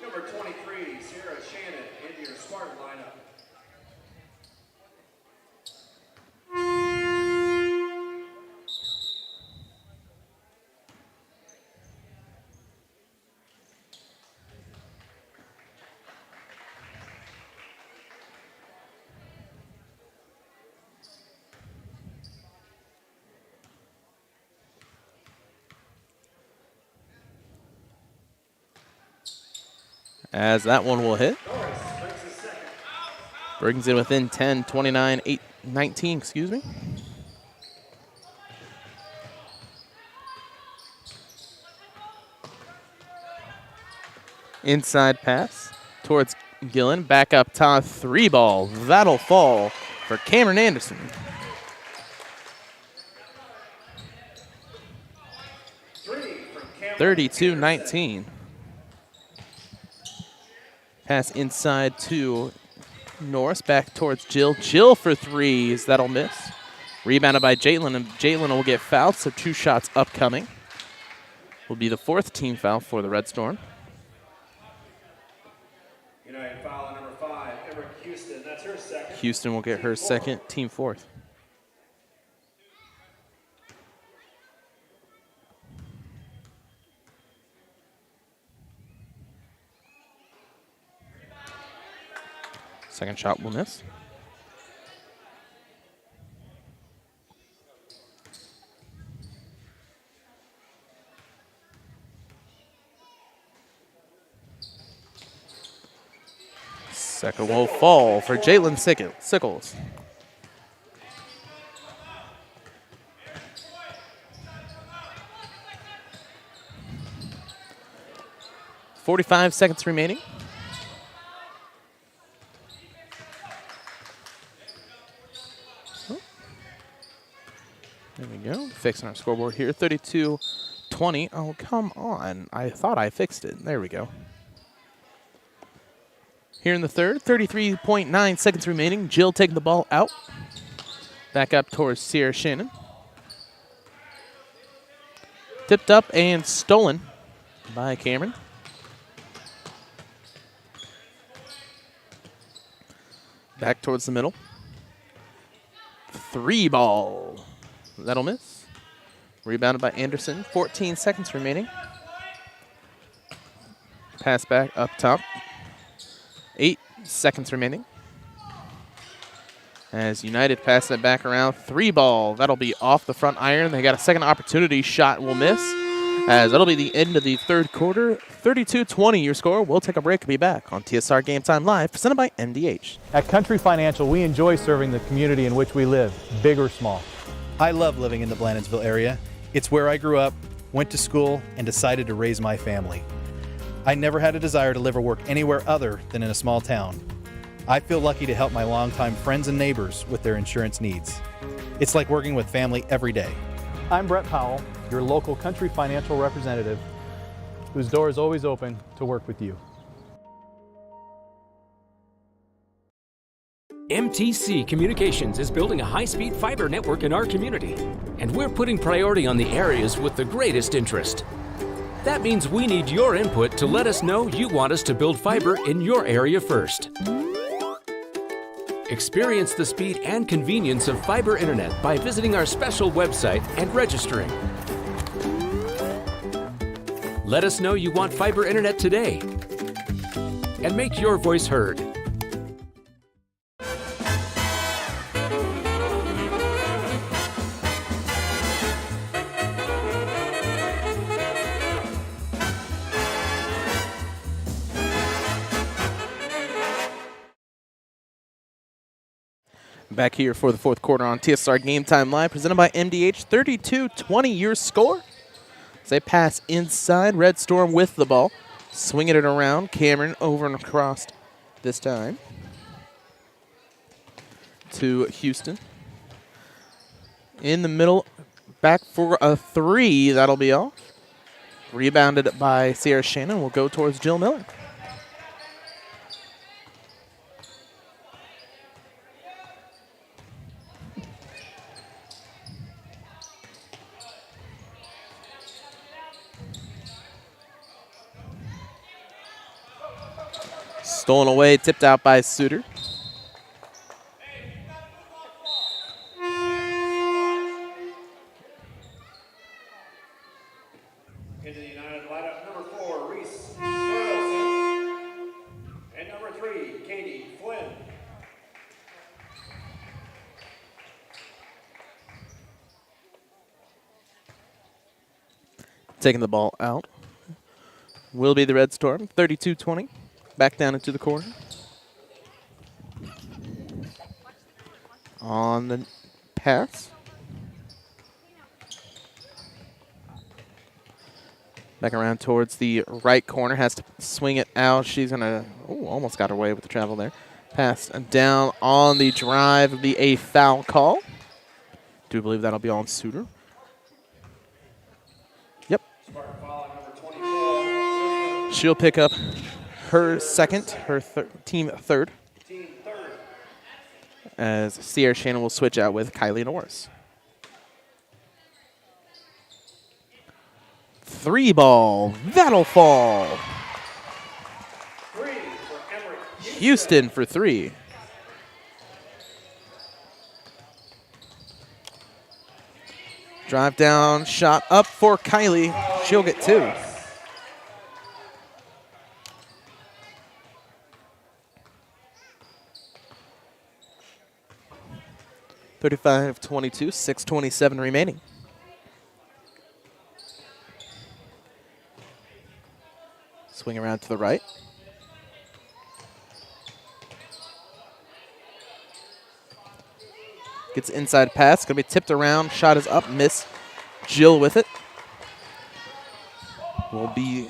Number 23, Sarah Shannon, into your Spartan lineup. As that one will hit. Brings it within 10, 29, 8, 19, excuse me. Inside pass towards Gillen. Back up top, 3 ball. That'll fall for Cameron Anderson. Three from Cameron. 32-19. Pass inside to Norris, back towards Jill. Jill for 3s, that'll miss. Rebounded by Jaitlin, and Jaitlin will get fouled, so 2 shots upcoming. Will be the 4th team foul for the Red Storm. United foul number 5, Eric Houston. That's her second. Houston will get her second, team 4th. Second shot will miss. Second will fall for Jalen Sickles. .45 seconds remaining. There we go. Fixing our scoreboard here. 32-20. Oh, come on. I thought I fixed it. There we go. Here in the third, 33.9 seconds remaining. Jill taking the ball out. Back up towards Sierra Shannon. Tipped up and stolen by Cameron. Back towards the middle. 3 ball. That'll miss. Rebounded by Anderson. 14 seconds remaining. Pass back up top. 8 seconds remaining. As United pass it back around. 3 ball. That'll be off the front iron. They got a second opportunity. Shot will miss. As that'll be the end of the third quarter. 32-20 your score. We'll take a break and be back on TSSR Game Time Live, presented by MDH. At Country Financial, we enjoy serving the community in which we live, big or small. I love living in the Blandonsville area. It's where I grew up, went to school, and decided to raise my family. I never had a desire to live or work anywhere other than in a small town. I feel lucky to help my longtime friends and neighbors with their insurance needs. It's like working with family every day. I'm Brett Powell, your local Country Financial representative, whose door is always open to work with you. MTC Communications is building a high-speed fiber network in our community, and we're putting priority on the areas with the greatest interest. That means we need your input to let us know you want us to build fiber in your area first. Experience the speed and convenience of fiber internet by visiting our special website and registering. Let us know you want fiber internet today, and make your voice heard. Back here for the fourth quarter on TSSR Game Time Live, presented by MDH. 32-20 your score. As they pass inside, Red Storm with the ball. Swinging it around. Cameron over and across this time to Houston. In the middle, back for a 3. That'll be off. Rebounded by Sierra Shannon. Will go towards Jill Miller. Stolen away, tipped out by Suter. Into the United lineup, number 4, Reese Doyleson. And number 3, Katie Flynn. Taking the ball out will be the Red Storm. 32-20. Back down into the corner. On the pass. Back around towards the right corner. Has to swing it out. She's going to, almost got away with the travel there. Pass down on the drive. Will be a foul call. Do believe that'll be on Suter. Yep. She'll pick up her second, her team third. As Sierra Shannon will switch out with Kylie Norris. 3 ball, that'll fall. Houston for 3. Drive down, shot up for Kylie. She'll get 2. (35-22), 6:27 remaining. Swing around to the right. Gets inside pass. Going to be tipped around. Shot is up. Miss. Jill with it. Will be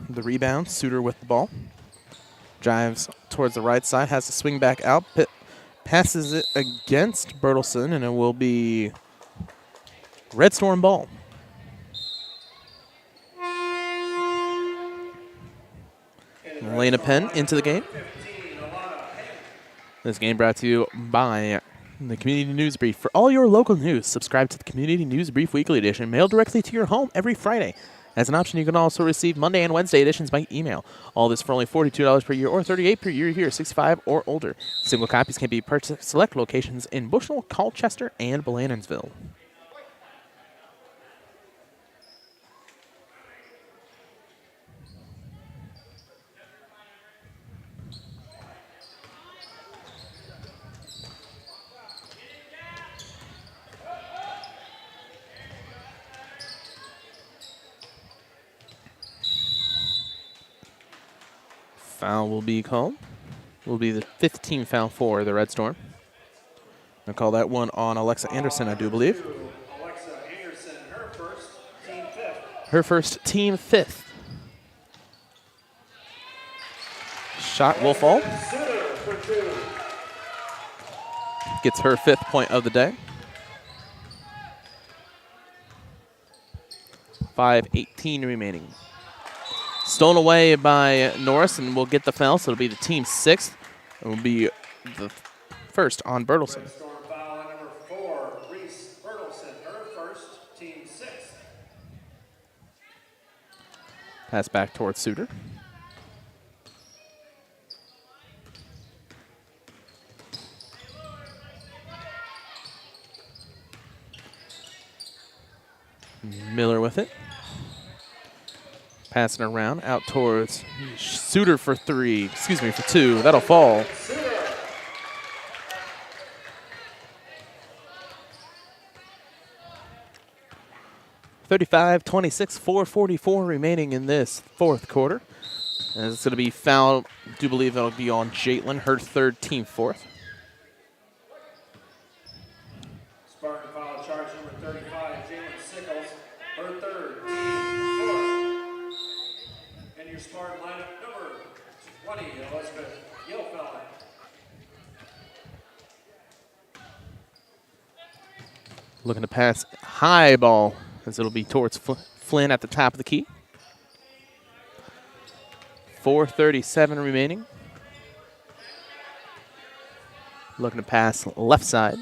the rebound. Suter with the ball. Drives towards the right side. Has to swing back out. Passes it against Bertelson, and it will be Red Storm ball. Elena Penn into the game. This game brought to you by the Community News Brief. For all your local news, subscribe to the Community News Brief Weekly Edition, mailed directly to your home every Friday. As an option, you can also receive Monday and Wednesday editions by email. All this for only $42 per year or $38 per year if you're 65 or older. Single copies can be purchased at select locations in Bushnell, Colchester, and Blandonsville. Foul will be called. Will be the 15th team foul for the Red Storm. I'll call that one on Alexa Anderson, I do believe. Alexa Anderson, her first, team fifth. Her first, team fifth. Shot will fall. Gets her 5th point of the day. 5:18 remaining. Stolen away by Norris, and will get the foul, so it'll be the team 6th. It will be the first on Bertelson. Storm foul on number 4, Reese Bertelson, her first, team 6th. Pass back towards Suter. Miller with it. Passing around, out towards Suter for 3. Excuse me, for 2. That'll fall. (35-26), 4:44 remaining in this 4th quarter. And it's going to be foul. I do believe that'll be on Jaitlin, her 3rd, team 4th. Spartan foul charge number 35, Jalen Sickles, her 3rd, team 4th. And your Spartan lineup number 20, Elizabeth Gilfeld. Looking to pass high ball, as it'll be towards Flynn at the top of the key. 4:37 remaining. Looking to pass left side.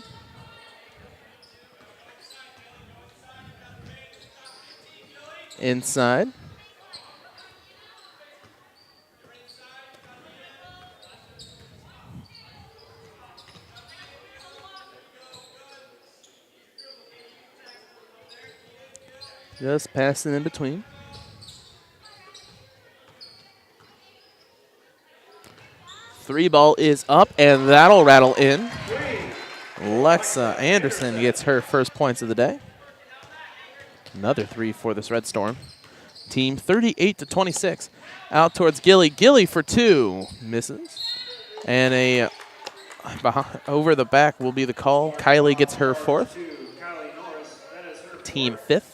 Inside. Just passing in between. Three ball is up, and that'll rattle in. Alexa Anderson gets her 1st points of the day. Another 3 for this Red Storm. Team 38-26. Out towards Gilly. Gilly for 2. Misses. And a over the back will be the call. Kylie gets her 4th. Team 5th.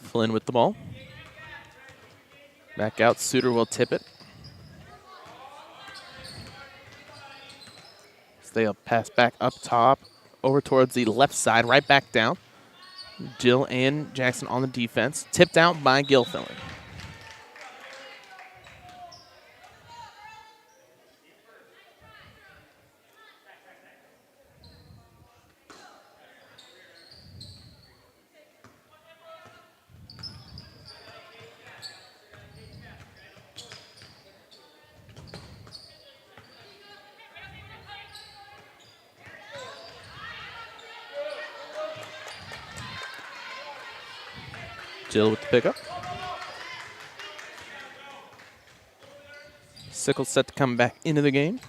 Flynn with the ball. Back out. Suter will tip it. Stay up, pass back up top, over towards the left side, right back down. Jill and Jackson on the defense. Tipped out by Gilfiller. Jill with the pickup. Sickles set to come back into the game.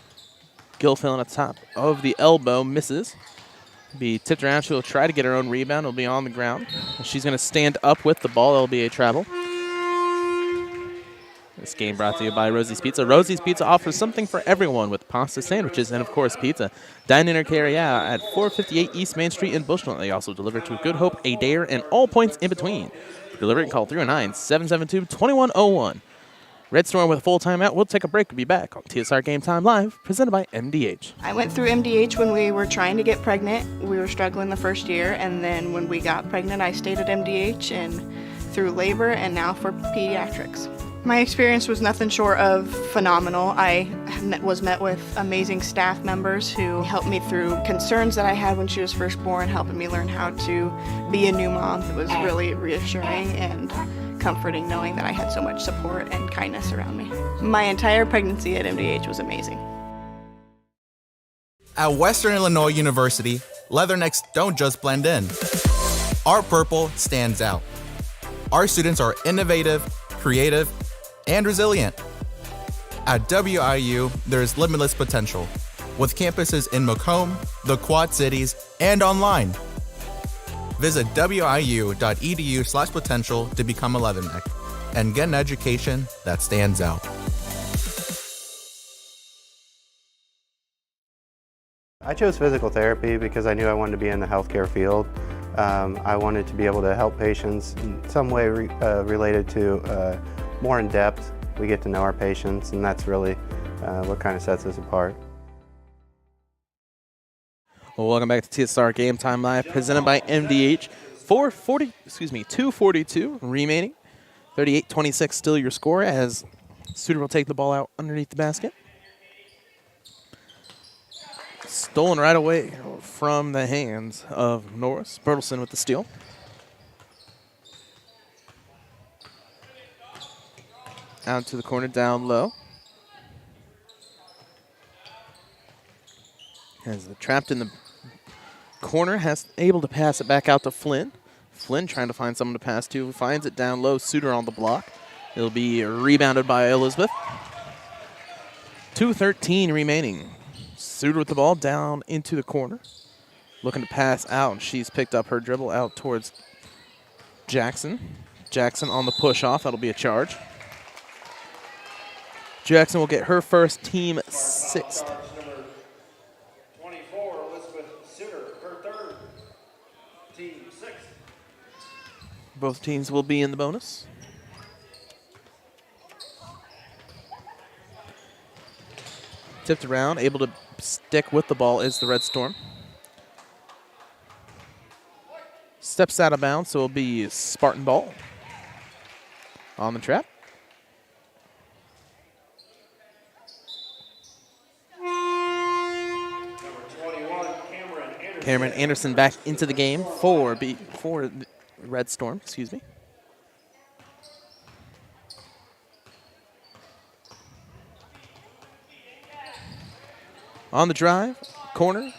Gilfillan at the top of the elbow, misses. Be tipped around. She'll try to get her own rebound. It'll be on the ground. She's going to stand up with the ball. It'll be a travel. This game brought to you by Rosie's Pizza. Rosie's Pizza offers something for everyone with pasta, sandwiches, and, of course, pizza. Dine in or carry out at 458 East Main Street in Bushnell. They also deliver to Good Hope, Adair, and all points in between. Deliver it and call 309-772-2101. Red Storm with a full timeout. We'll take a break. We'll be back on TSSR Game Time Live, presented by MDH. I went through MDH when we were trying to get pregnant. We were struggling the first year, and then when we got pregnant, I stayed at MDH and through labor and now for pediatrics. My experience was nothing short of phenomenal. I was met with amazing staff members who helped me through concerns that I had when she was first born, helping me learn how to be a new mom. It was really reassuring and comforting knowing that I had so much support and kindness around me. My entire pregnancy at MDH was amazing. At Western Illinois University, leathernecks don't just blend in. Our purple stands out. Our students are innovative, creative, and resilient. At WIU, there's limitless potential, with campuses in Macomb, the Quad Cities, and online. Visit wiu.edu/potential to become a leatherneck and get an education that stands out. I chose physical therapy because I knew I wanted to be in the healthcare field. I wanted to be able to help patients in some way related to more in depth. We get to know our patients, and that's really what kind of sets us apart. Well, welcome back to TSSR Game Time Live, presented by MDH. 2:42 remaining. 38-26 still your score as Suter will take the ball out underneath the basket. Stolen right away from the hands of Norris. Bertelson with the steal. Out to the corner, down low. As trapped in the corner, able to pass it back out to Flynn. Flynn trying to find someone to pass to. Finds it down low. Suter on the block. It'll be rebounded by Elizabeth. 2:13 remaining. Suter with the ball down into the corner. Looking to pass out, and she's picked up her dribble out towards Jackson. Jackson on the push-off. That'll be a charge. Jackson will get her first, team sixth. Both teams will be in the bonus. Tipped around, able to stick with the ball is the Red Storm. Steps out of bounds, so it'll be Spartan ball on the trap. Cameron Anderson back into the game for Red Storm, excuse me. On the drive, corner.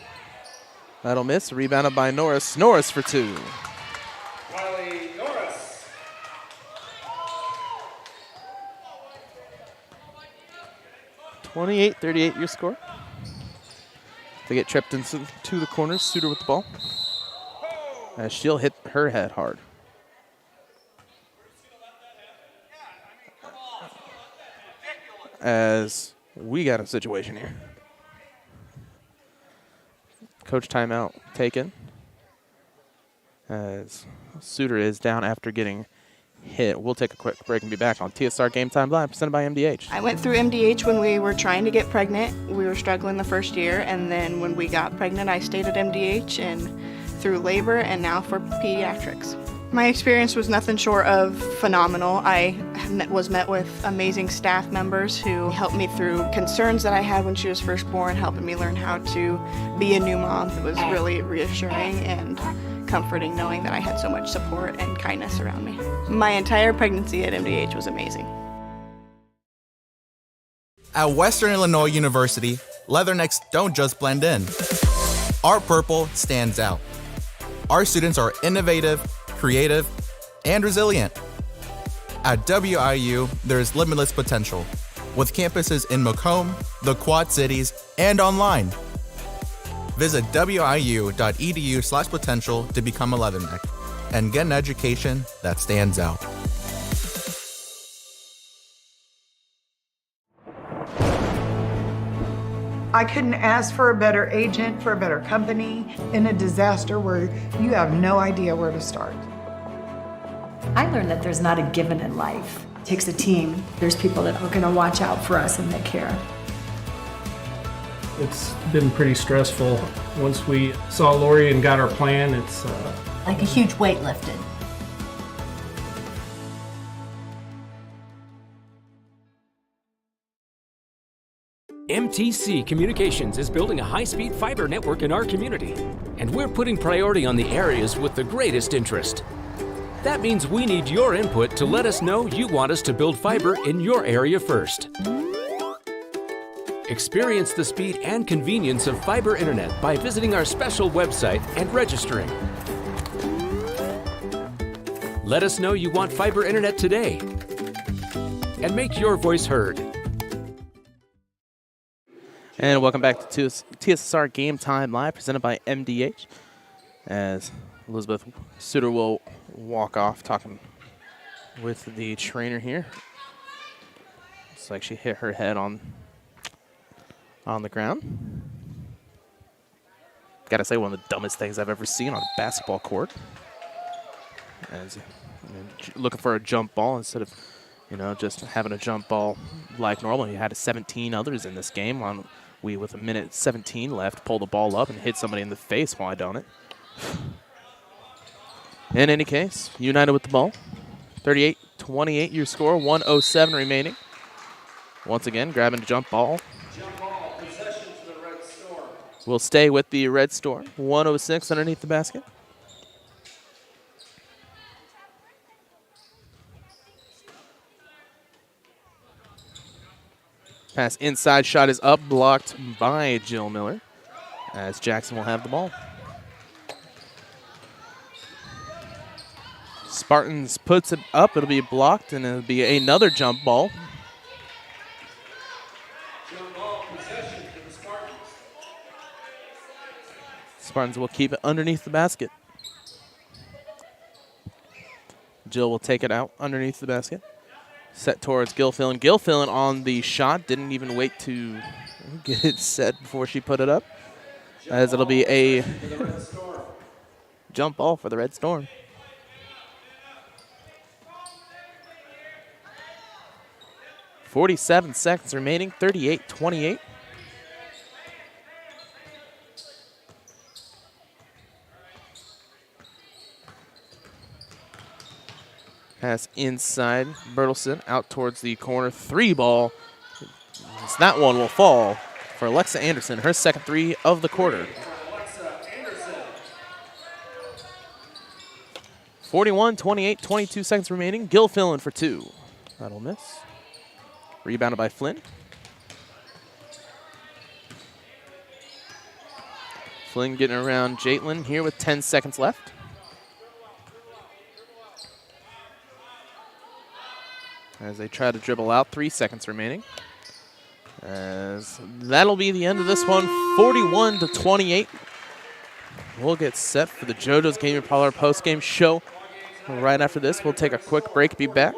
That'll miss. Rebounded by Norris. Norris for two. Riley Norris. 28-38 your score. They get tripped into the corners. Suter with the ball. As she'll hit her head hard. As we got a situation here. Coach timeout taken. As Suter is down after getting hit. We'll take a quick break and be back on TSSR Game Time Live, presented by MDH. I went through MDH when we were trying to get pregnant. We were struggling the first year, and then when we got pregnant, I stayed at MDH and through labor and now for pediatrics. My experience was nothing short of phenomenal. I was met with amazing staff members who helped me through concerns that I had when she was first born, helping me learn how to be a new mom. It was really reassuring and comforting knowing that I had so much support and kindness around me. My entire pregnancy at MDH was amazing. At Western Illinois University, leathernecks don't just blend in. Our purple stands out. Our students are innovative, creative, and resilient. At WIU, there's limitless potential, with campuses in Macomb, the Quad Cities, and online. Visit wiu.edu/potential to become a Leatherneck and get an education that stands out. I couldn't ask for a better agent, for a better company in a disaster where you have no idea where to start. I learned that there's not a given in life. It takes a team. There's people that are going to watch out for us and that care. It's been pretty stressful. Once we saw Lori and got our plan, it's Like a huge weight lifted. MTC Communications is building a high-speed fiber network in our community, and we're putting priority on the areas with the greatest interest. That means we need your input to let us know you want us to build fiber in your area first. Experience the speed and convenience of fiber internet by visiting our special website and registering. Let us know you want fiber internet today, and make your voice heard. And welcome back to TSSR Game Time Live, presented by MDH. As Elizabeth Suter will walk off talking with the trainer here. Looks like she hit her head on the ground. Gotta say, one of the dumbest things I've ever seen on a basketball court. As looking for a jump ball instead of, just having a jump ball like normal. You had 17 others in this game. With a minute 17 left, pull the ball up and hit somebody in the face. Why don't it? In any case, United with the ball. 38-28 your score, 1:07 remaining. Once again, grabbing a jump ball. Jump ball, possession to the Red Storm. We'll stay with the Red Storm. 1:06 underneath the basket. Pass inside, shot is up, blocked by Jill Miller, as Jackson will have the ball. Spartans puts it up, it'll be blocked, and it'll be another jump ball. Jump ball, possession to the Spartans. Spartans will keep it underneath the basket. Jill will take it out underneath the basket. Set towards Gilfillan. Gilfillan on the shot. Didn't even wait to get it set before she put it up. As it'll be a jump ball for the Red Storm. .47 seconds remaining. 38-28. Pass inside, Bertelsen out towards the corner. Three ball. That one will fall for Alexa Anderson, her second three of the quarter. 41-28, 22 seconds remaining. Gilfillan for two. That'll miss. Rebounded by Flynn. Flynn getting around Jaitlin here with 10 seconds left. As they try to dribble out, 3 seconds remaining. As that'll be the end of this one, 41-28. We'll get set for the JoJo's Gaming Parlor post-game show. Right after this, we'll take a quick break, be back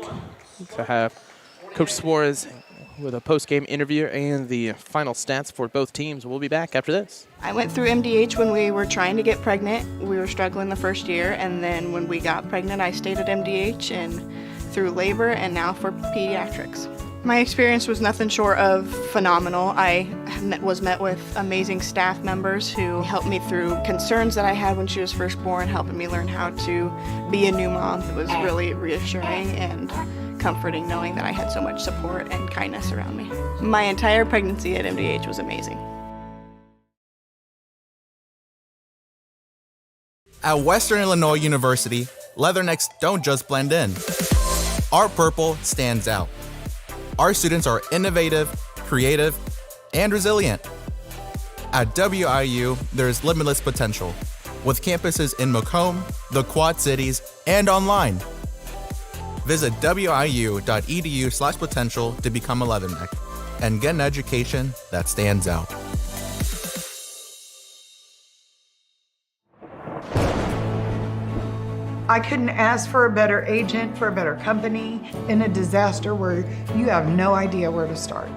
to have Coach Suarez with a post-game interview and the final stats for both teams. We'll be back after this. I went through MDH when we were trying to get pregnant. We were struggling the first year, and then when we got pregnant, I stayed at MDH and through labor and now for pediatrics. My experience was nothing short of phenomenal. I was met with amazing staff members who helped me through concerns that I had when she was first born, helping me learn how to be a new mom. It was really reassuring and comforting knowing that I had so much support and kindness around me. My entire pregnancy at MDH was amazing. At Western Illinois University, Leathernecks don't just blend in. Our purple stands out. Our students are innovative, creative, and resilient. At WIU, there's limitless potential, with campuses in Macomb, the Quad Cities, and online. Visit wiu.edu/potential to become a Leatherneck and get an education that stands out. I couldn't ask for a better agent, for a better company in a disaster where you have no idea where to start.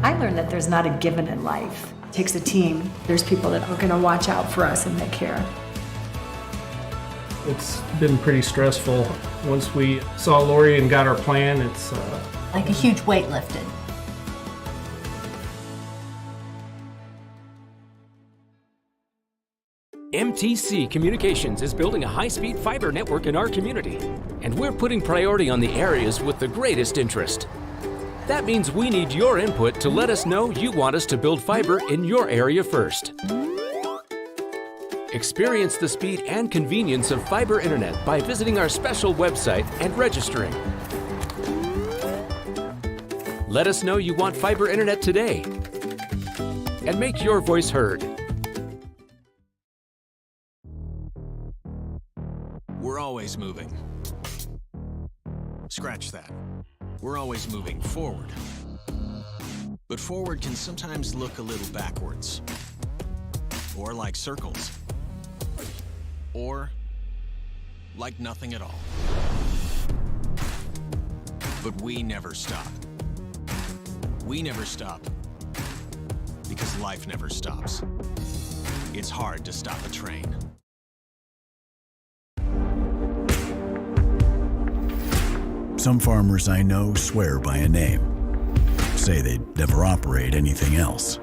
I learned that there's not a given in life. It takes a team. There's people that are going to watch out for us and that care. It's been pretty stressful. Once we saw Lori and got our plan, it's like a huge weight lifted. MTC Communications is building a high-speed fiber network in our community, and we're putting priority on the areas with the greatest interest. That means we need your input to let us know you want us to build fiber in your area first. Experience the speed and convenience of fiber internet by visiting our special website and registering. Let us know you want fiber internet today, and make your voice heard. We're always moving. Scratch that. We're always moving forward. But forward can sometimes look a little backwards. Or like circles. Or like nothing at all. But we never stop. We never stop because life never stops. It's hard to stop a train. Some farmers I know swear by a name. Say they'd never operate anything else.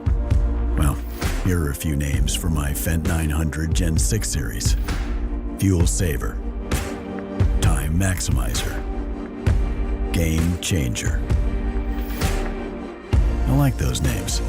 Well, here are a few names for my Fendt 900 Gen 6 series. Fuel Saver. Time Maximizer. Game Changer. I like those names.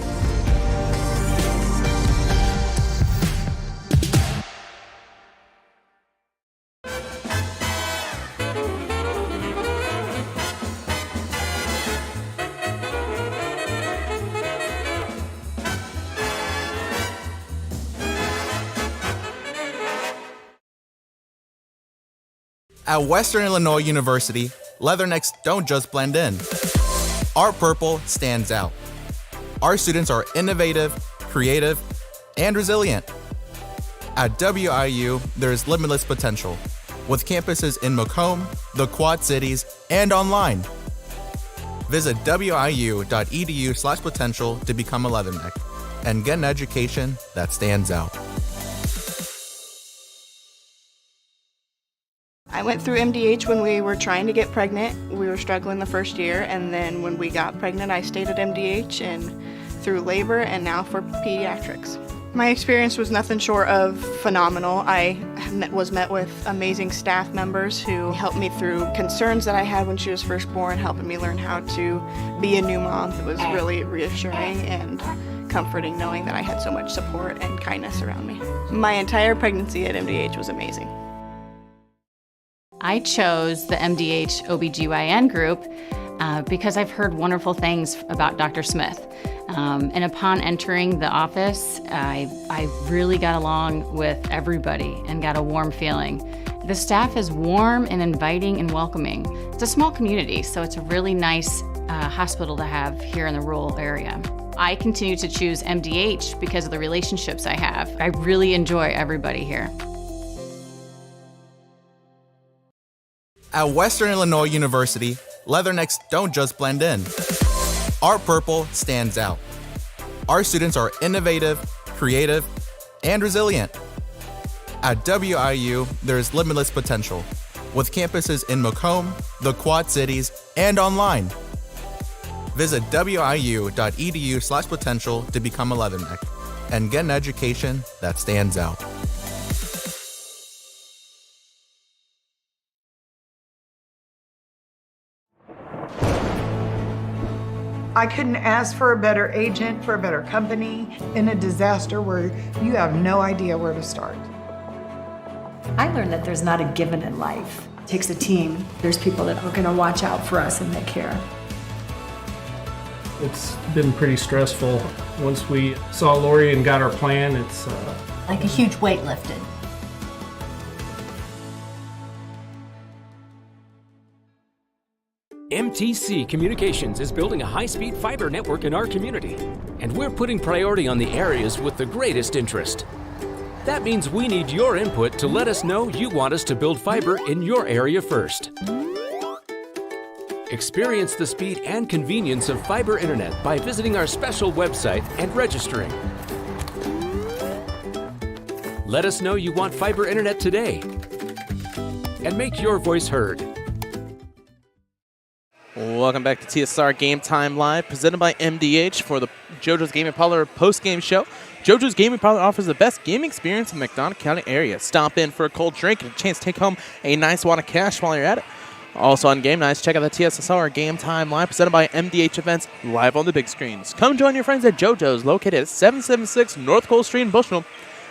At Western Illinois University, leathernecks don't just blend in. Our purple stands out. Our students are innovative, creative, and resilient. At WIU, there's limitless potential, with campuses in Macomb, the Quad Cities, and online. Visit wiu.edu/potential to become a leatherneck and get an education that stands out. I went through MDH when we were trying to get pregnant. We were struggling the first year, and then when we got pregnant, I stayed at MDH and through labor and now for pediatrics. My experience was nothing short of phenomenal. I was met with amazing staff members who helped me through concerns that I had when she was first born, helping me learn how to be a new mom. It was really reassuring and comforting knowing that I had so much support and kindness around me. My entire pregnancy at MDH was amazing. I chose the MDH OBGYN group because I've heard wonderful things about Dr. Smith. And upon entering the office, I really got along with everybody and got a warm feeling. The staff is warm and inviting and welcoming. It's a small community, so it's a really nice hospital to have here in the rural area. I continue to choose MDH because of the relationships I have. I really enjoy everybody here. At Western Illinois University, leathernecks don't just blend in. Our purple stands out. Our students are innovative, creative, and resilient. At WIU, there's limitless potential, with campuses in Macomb, the Quad Cities, and online. Visit wiu.edu/potential to become a leatherneck and get an education that stands out. I couldn't ask for a better agent, for a better company in a disaster where you have no idea where to start. I learned that there's not a given in life. It takes a team. There's people that are going to watch out for us and that care. It's been pretty stressful. Once we saw Lori and got our plan, it's like a huge weight lifted. MTC Communications is building a high-speed fiber network in our community, and we're putting priority on the areas with the greatest interest. That means we need your input to let us know you want us to build fiber in your area first. Experience the speed and convenience of fiber internet by visiting our special website and registering. Let us know you want fiber internet today, and make your voice heard. Welcome back to TSSR Game Time Live, presented by MDH for the JoJo's Gaming Parlor post-game show. JoJo's Gaming Parlor offers the best gaming experience in the McDonough County area. Stop in for a cold drink and a chance to take home a nice wad of cash while you're at it. Also on game nights, check out the TSSR Game Time Live, presented by MDH Events, live on the big screens. Come join your friends at JoJo's, located at 776 North Cole Street in Bushnell,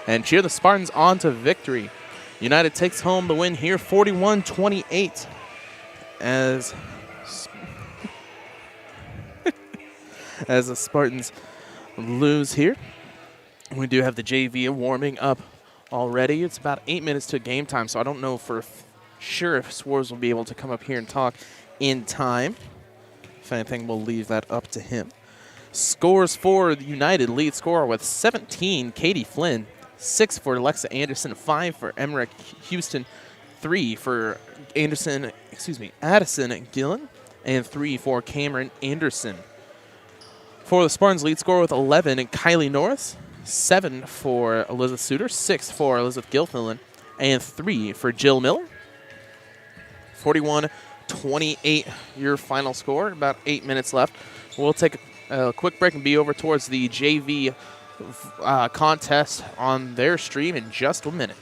and cheer the Spartans on to victory. United takes home the win here, 41-28, as the Spartans lose here. We do have the JV warming up already. It's about 8 minutes to game time, so I don't know for sure if Swartz will be able to come up here and talk in time. If anything, we'll leave that up to him. Scores for the United, lead scorer with 17, Katie Flynn. 6 for Alexa Anderson, 5 for Emmerich Houston, 3 for Addison Gillen, and 3 for Cameron Anderson. For the Spartans, lead scorer with 11, Kylie Norris, 7 for Elizabeth Suter, 6 for Elizabeth Gilfillan, and 3 for Jill Miller. 41-28, your final score. About 8 minutes left. We'll take a quick break and be over towards the JV contest on their stream in just a minute.